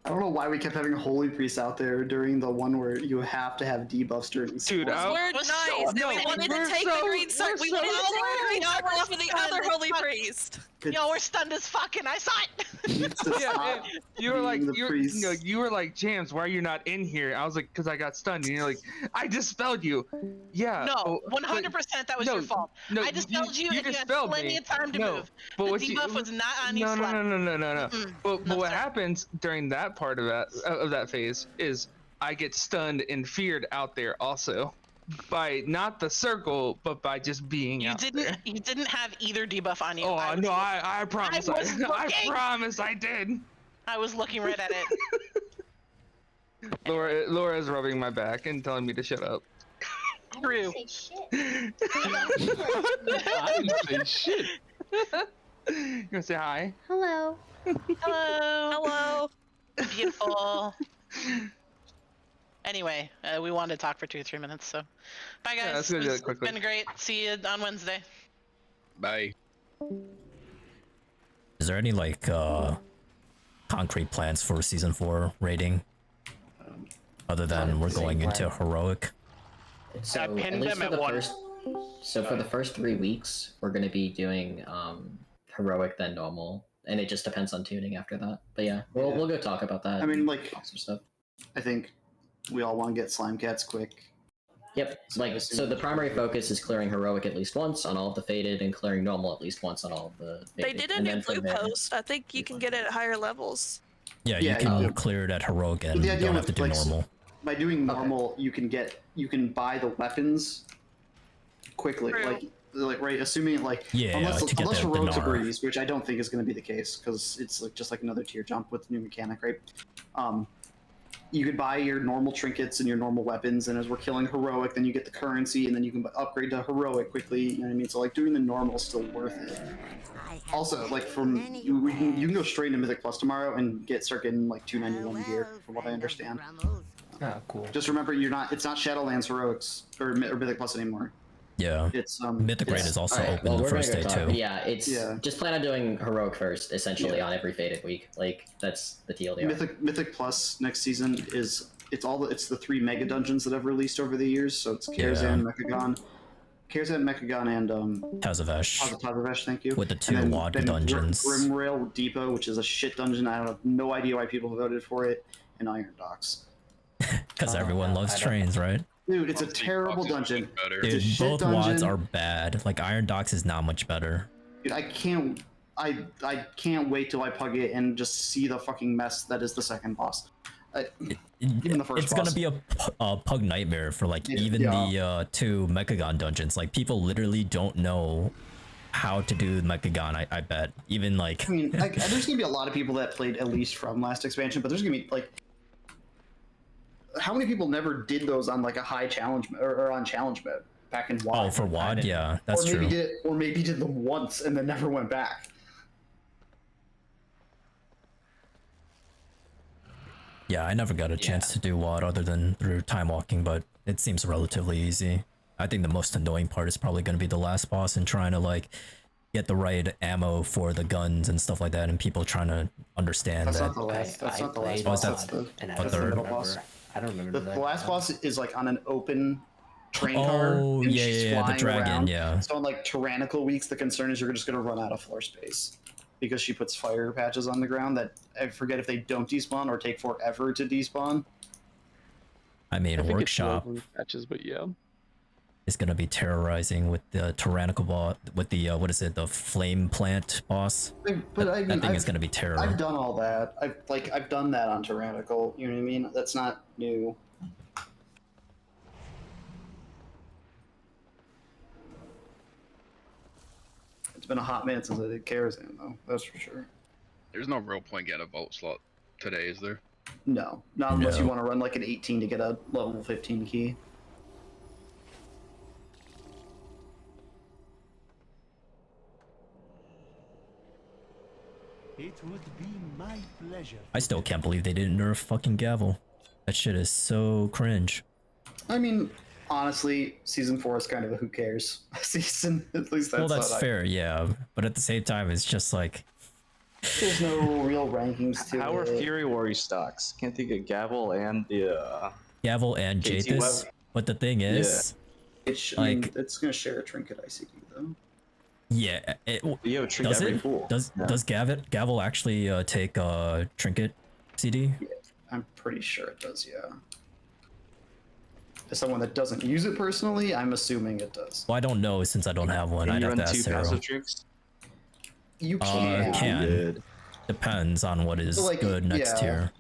I don't know why we kept having Holy Priest out there during the one where you have to have debuffs during. Dude, we're nice. We wanted to take the green circle. We wanted to take the green circle off of the other Holy Priest. Yo, we're stunned as fuck, and I saw it. Yeah, you were like, you were like, Jams, why are you not in here? I was like, because I got stunned. And you're like, I dispelled you. Yeah. No, 100% that was your fault. No, I dispelled you, and you had plenty of time to move. But the what debuff was not on you. No. But what happens during that part of that phase is I get stunned and feared out there also. By not the circle, but by just being out there. You didn't have either debuff on you. Oh no, I promise. I promise I did. I was looking right at it. Laura's rubbing my back and telling me to shut up. True. I didn't say shit. You gonna say hi? Hello. Hello. Beautiful. Anyway, we wanted to talk for 2 or 3 minutes, so bye guys. Yeah, let's go do it It's quickly. been great. See you on Wednesday. Bye. Is there any like concrete plans for season 4 rating? Other than we're going into heroic. So I at pinned least them for at the one. first, for the first 3 weeks, we're going to be doing heroic then normal, and it just depends on tuning after that. But yeah, we'll go talk about that. I mean, like, some stuff. I think we all want to get slime cats quick. Yep. So the primary focus is clearing heroic at least once on all of the faded, and clearing normal at least once on all of the They faded. did a And new then from blue there- post. I think you can get it at higher levels. Yeah, you can clear it at heroic and The you idea don't with, have to do like, normal. By doing normal, you can buy the weapons quickly. Like right, assuming like Yeah, unless to get the heroics Gnar. agrees, which I don't think is going to be the case because it's like just like another tier jump with new mechanic, right? you could buy your normal trinkets and your normal weapons, and as we're killing heroic, then you get the currency, and then you can upgrade to heroic quickly. You know what I mean? So like doing the normal is still worth it. Also, like you can go straight into Mythic Plus tomorrow and start getting like 291 gear, from what I understand. Ah, cool. Just remember, it's not Shadowlands heroics or Mythic Plus anymore. Yeah. It's Mythic Raid is also Alright, open the we're first day gonna go too. talk. Yeah, it's just plan on doing heroic first, essentially Yeah. on every faded week. Like that's the TLDR. Mythic Plus next season is it's the 3 mega dungeons that I've released over the years. So it's Karazhan, Mechagon, and Tazavesh. Tazavesh, thank you. With the 2 And WAD then dungeons. Grimrail Depot, which is a shit dungeon. I have no idea why people voted for it, and Iron Docks. Because everyone loves trains, right? Dude, it's a terrible dungeon. It's a Dude, shit both dungeon. WADs are bad. Like Iron Docks is not much better. Dude, I can't wait till I pug it and just see the fucking mess that is the second boss. Even the first It's boss. gonna be a pug nightmare for like even the 2 Mechagon dungeons. Like people literally don't know how to do Mechagon. I bet even like. I mean, there's gonna be a lot of people that played at least from last expansion, but there's gonna be like, how many people never did those on like a high challenge or on challenge mode back in WoD? Oh, for WoD, yeah, that's true. Or maybe did them once and then never went back. Yeah, I never got a chance to do WoD other than through time walking, but it seems relatively easy. I think the most annoying part is probably going to be the last boss and trying to like get the right ammo for the guns and stuff like that, and people trying to understand That's that. not the last. That's not the last Oh, boss. that's That's the the third. middle boss. I don't remember The last boss is like on an open train car. Oh, and yeah, she's yeah, the flying dragon, around. yeah. So on like tyrannical weeks, the concern is you're just gonna run out of floor space because she puts fire patches on the ground that I forget if they don't despawn or take forever to despawn. I mean, I think it's Workshop local patches, but yeah. is gonna be terrorizing with the tyrannical boss, with the what is it, the flame plant boss. But that, I mean, that thing is I've- gonna be terror. I've done all that. I've done that on tyrannical. You know what I mean? That's not new. It's been a hot minute since I did Karazhan, though. That's for sure. There's no real point getting a vault slot today, is there? No, not unless you No. want to run like an 18 to get a level 15 key. It would be my pleasure. I still can't believe they didn't nerf fucking Gavel. That shit is so cringe. I mean, honestly, season 4 is kind of a who cares season. At least Well, that's that's fair, yeah. But at the same time, it's just like There's no real rankings to How are it. Fury Warrior stocks? Can't think of Gavel and the Gavel and KT Jathis. Web. But the thing is, I mean, like, it's gonna share a trinket ICD though. yeah, it, Yo, treat does every it? fool. Does Yeah. does Gavel actually take trinket CD? I'm pretty sure it does, yeah. As someone that doesn't use it personally, I'm assuming it does. Well, I don't know since I don't have one. Can I'd you have run to ask 2 Sarah. passive tricks? You can. Good. Depends on what is So, like, good next yeah. tier.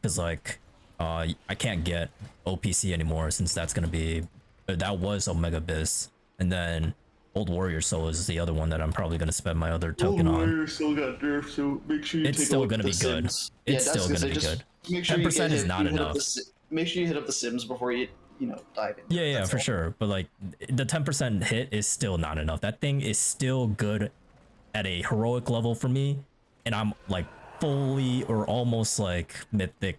Cause like, I can't get OPC anymore since that's gonna be, that was Omega Abyss, and then Old Warrior Soul is the other one that I'm probably gonna spend my other token on. Warrior still got nerfed, so make sure you It's take a still look gonna at be the good. Sims. It's that's still gonna gonna be say, good. just Make sure you 10% is not hit up enough. Make sure you hit up the Sims before you dive in. Yeah, yeah, for sure. But like, the 10% hit is still not enough. That thing is still good at a heroic level for me, and I'm like fully or almost like mythic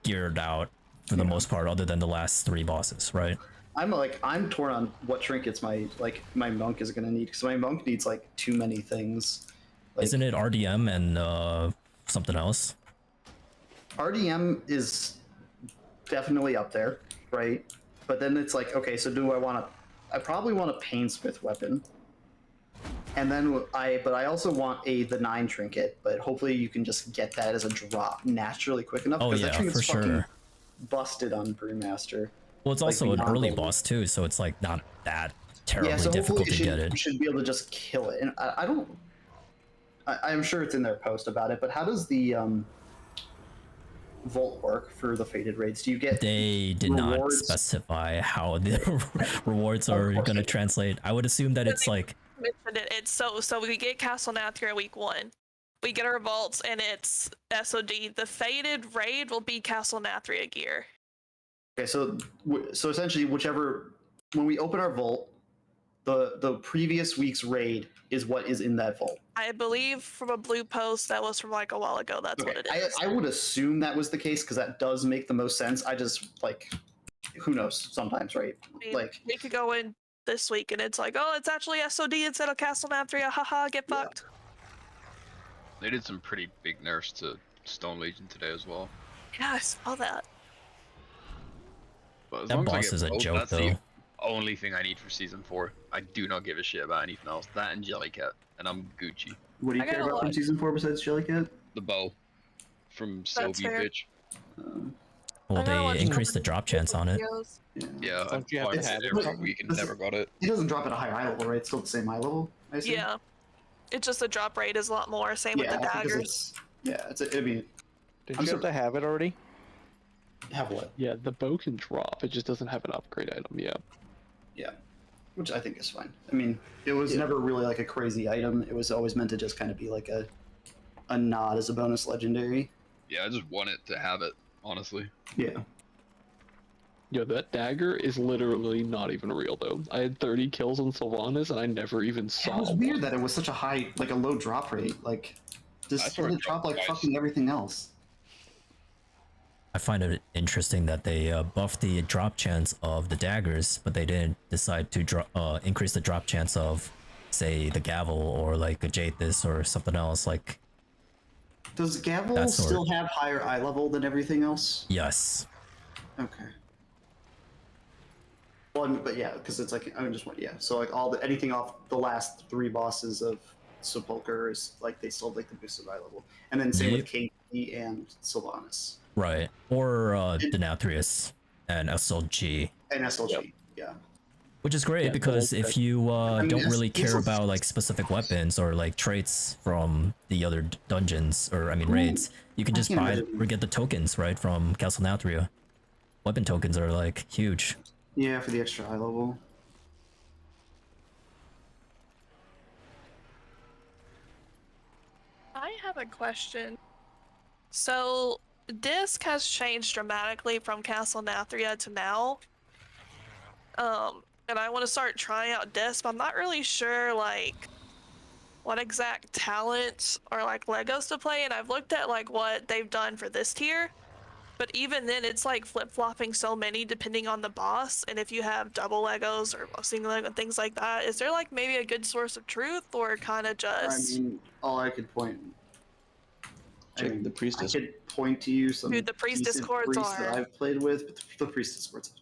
geared out for the most part, other than the last 3 bosses, right? I'm torn on what trinkets my monk is gonna need, because my monk needs like too many things. Isn't it RDM and something else? RDM is definitely up there, right? But then it's like, okay, so I probably want a Painsmith weapon. And then I also want the 9 trinket, but hopefully you can just get that as a drop naturally quick enough. Oh, because yeah, that trinket's for fucking sure. busted on Brewmaster. Well, it's Like, also an beyond early belief. boss too, so it's like not that terribly Yeah, so difficult hopefully to get it. you should be able to just kill it. And I'm sure it's in their post about it, but how does the Volt work for the Faded Raids? Do you get They did not rewards? specify how the rewards are going to translate. I would assume that it's like, Mentioned it. It's so we get Castle Nathria week 1, we get our vaults and it's SOD. The faded raid will be Castle Nathria gear. Okay, so essentially, whichever when we open our vault, the previous week's raid is what is in that vault. I believe from a blue post that was from like a while ago. That's what it is. I would assume that was the case because that does make the most sense. I just like, who knows? Sometimes, right? I mean, Like we could go in this week and it's like, oh, it's actually SOD instead of Castle Nathria. Haha, get fucked. They did some pretty big nerfs to Stone Legion today as well. Yeah, I saw that. But as That long as I boss get is a both, joke, that's though. the only thing I need for season 4. I do not give a shit about anything else. That and Jellycat, and I'm Gucci. what do you I care got a about from lot. season 4 besides Jellycat? The bow from Sylvie, fair. bitch. Well, I gotta watch they increased the some drop chance on it. videos. Yeah, Don't you have to I have it? every week and never got it. It doesn't drop at a higher eye level, right? It's still the same eye level. I assume? Yeah, it's just the drop rate is a lot more. Same with the because daggers. it's- Yeah, I mean, Did I'm you have to have it already? have what? Yeah, the bow can drop. It just doesn't have an upgrade item. Yeah. Yeah, which I think is fine. I mean, it was never really like a crazy item. It was always meant to just kind of be like a nod as a bonus legendary. Yeah, I just wanted to have it, honestly. Yeah. Yo, that dagger is literally not even real though. I had 30 kills on Sylvanas and I never even saw It was one. weird that it was such a high, like a low drop rate. Like, I just saw let it it drop drop like twice. fucking everything else. I find it interesting that they buffed the drop chance of the daggers, but they didn't decide to increase the drop chance of, say, the gavel or like a Jaethys or something else. Like, Does Gavel That sort. still have higher eye level than everything else? yes, Okay. Well, I mean, but yeah, because it's like So like anything off the last 3 bosses of Sepulcher is like they still have like the boosted eye level, and then same with KT and Sylvanas right, or Denathrius and SLG. and SLG. Yeah. Which is great Yeah, because but- if you mean, don't really it's care also- about like specific weapons or like traits from the other dungeons or I mean raids, you can I just can't buy imagine. or get the tokens right from Castle Nathria. Weapon tokens are like huge. Yeah, for the extra eye level. I have a question. So, Disc has changed dramatically from Castle Nathria to now. And I want to start trying out Disc, but I'm not really sure, like, what exact talents or, like, Legos to play, and I've looked at, like, what they've done for this tier. But even then, it's like flip-flopping so many depending on the boss, and if you have double Legos or single Lego, things like that, is there like maybe a good source of truth, or kind of just? I mean, all I could point. Check the priestess. I could point to you some. Dude, the priest decent discords priests that are- I've played with, but the priest discords.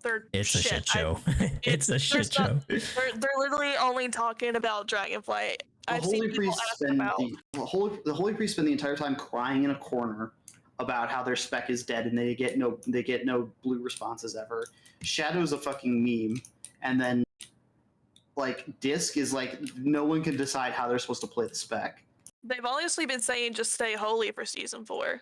They're It's a shit show. It's a there's shit not- show. They're literally only talking about Dragonflight. I've seen people ask about. The holy priest spend the entire time crying in a corner about how their spec is dead and they get no blue responses ever. Shadow's a fucking meme, and then like Disc is like no one can decide how they're supposed to play the spec. They've honestly been saying just stay holy for season 4.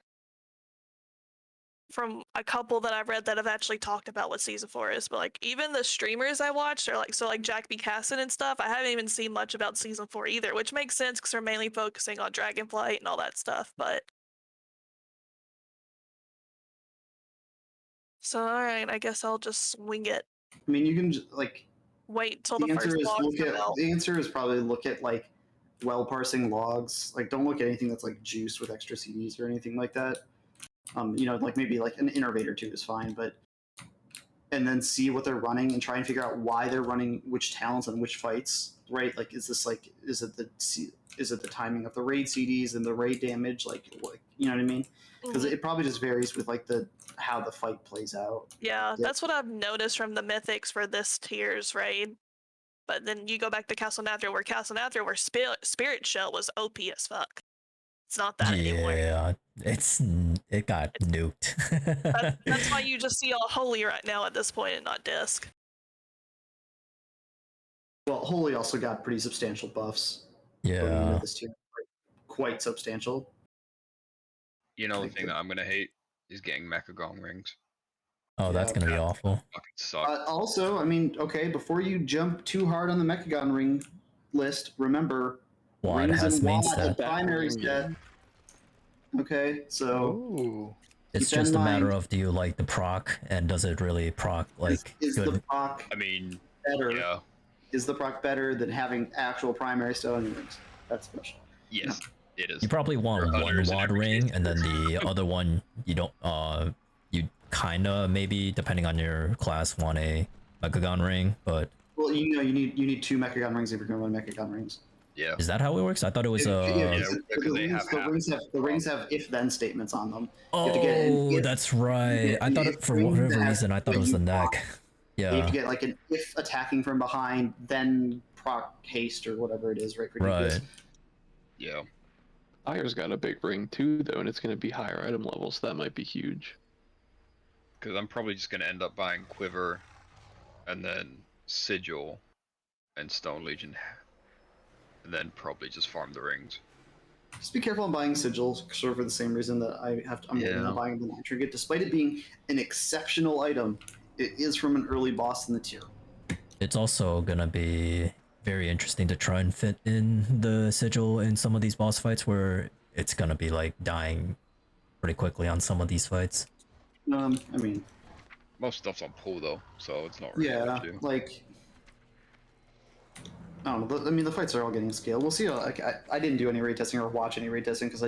From a couple that I've read that have actually talked about what season 4 is, but like even the streamers I watched are like like Jack B. Casson and stuff. I haven't even seen much about season 4 either, which makes sense because they're mainly focusing on Dragonflight and all that stuff. But so all right, I guess I'll just swing it. I mean, you can like Wait till the the answer first is logs look come at out. the answer is probably look at like well parsing logs. Like don't look at anything that's like juiced with extra CDs or anything like that. You know, like maybe like an Innervator 2 is fine, but and then see what they're running and try and figure out why they're running which talents and which fights. Right? Like, is it the timing of the raid CDs and the raid damage? Like you know what I mean? Because it probably just varies with like how the fight plays out. Yeah, that's what I've noticed from the mythics for this tier's raid. But then you go back to Castle Nathria, where Spirit Shell was OP as fuck. It's not that anymore. Yeah, it got nuked. That's why you just see all holy right now at this point and not Disc. Well, Holy also got pretty substantial buffs. going into Yeah. this tier, like, quite substantial. You know, the thing that I'm gonna hate is getting Mecha Gong rings. Oh, that's gonna be awful. Fucking suck. Also, I mean, okay, before you jump too hard on the Mechagon ring list, remember WAD Rings has and main WAD set. primary set. Okay, so Ooh. It's keep just in a matter mind, of do you like the proc and does it really proc like is good? the proc I mean, better? yeah. Is the proc better than having actual primary stuff on your rings? That's the question. Yes, it is. You probably want For one hunters in WAD every ring, case. and then the other one you don't. You kinda maybe depending on your class want a Mechagon ring, but Well, you need 2 Mechagon rings if you're gonna run Mechagon rings. Yeah. is that how it works? I thought it was the rings have if-then statements on them. You have to Oh, get an if- that's right. I an thought if it, for ring whatever that has reason I thought it was the you neck. proc. You have Yeah. to get like an if attacking from behind, then proc haste or whatever it is, right? For DPS. Right. Yeah. Fire's got a big ring too, though, and it's going to be higher item level, so that might be huge. Because I'm probably just gonna end up buying Quiver, and then Sigil, and Stone Legion, and then probably just farm the rings. Just be careful on buying sigils, sort of for the same reason that I'm waiting on buying the Night Trinket. Despite it being an exceptional item, it is from an early boss in the tier. It's also gonna be very interesting to try and fit in the sigil in some of these boss fights where it's gonna be like dying pretty quickly on some of these fights. I mean, most stuff's on pull though, so it's not really yeah, an issue. like I don't know. I mean, the fights are all getting scaled. We'll see. How, I didn't do any raid testing or watch any raid testing because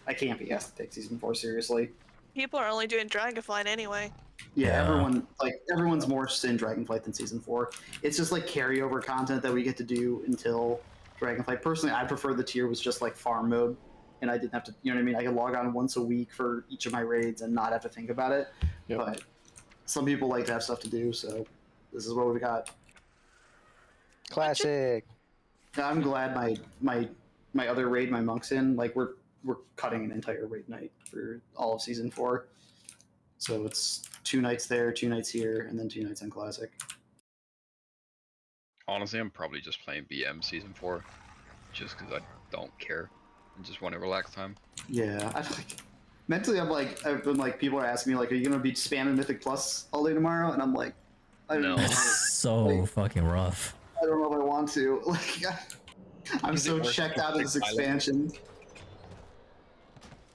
I can't be asked to take season 4 seriously. People are only doing Dragonflight anyway. Yeah, everyone's more in Dragonflight than season 4. It's just like carryover content that we get to do until Dragonflight. Personally, I prefer the tier was just like farm mode, and I didn't have to. You know what I mean? I could log on once a week for each of my raids and not have to think about it. Yep. But some people like to have stuff to do, so this is what we got. Classic. I'm glad my other raid, my monks in, like we're cutting an entire raid night for all of season 4. So it's 2 nights there, 2 nights here, and then 2 nights on classic. Honestly, I'm probably just playing BM season 4, just because I don't care and just want to relax time. Yeah, mentally I've been like, people are asking me like, are you gonna be spamming Mythic Plus all day tomorrow? And I'm like, I don't know. It's so fucking rough. I don't know if I want to. Like, I'm so checked out of this expansion.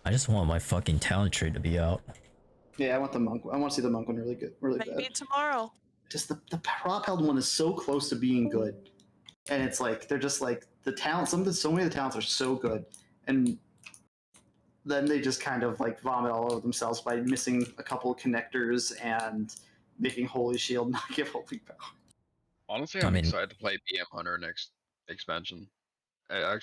I just want my fucking talent tree to be out. Yeah, I want the monk. I want to see the monk one really good, really Maybe bad. tomorrow. Just the prop held one is so close to being good, and it's like they're just like the talent. So many of the talents are so good, and then they just kind of like vomit all over themselves by missing a couple of connectors and making Holy Shield not give Holy Power. Honestly, I'm excited to play BM Hunter next expansion. Actually.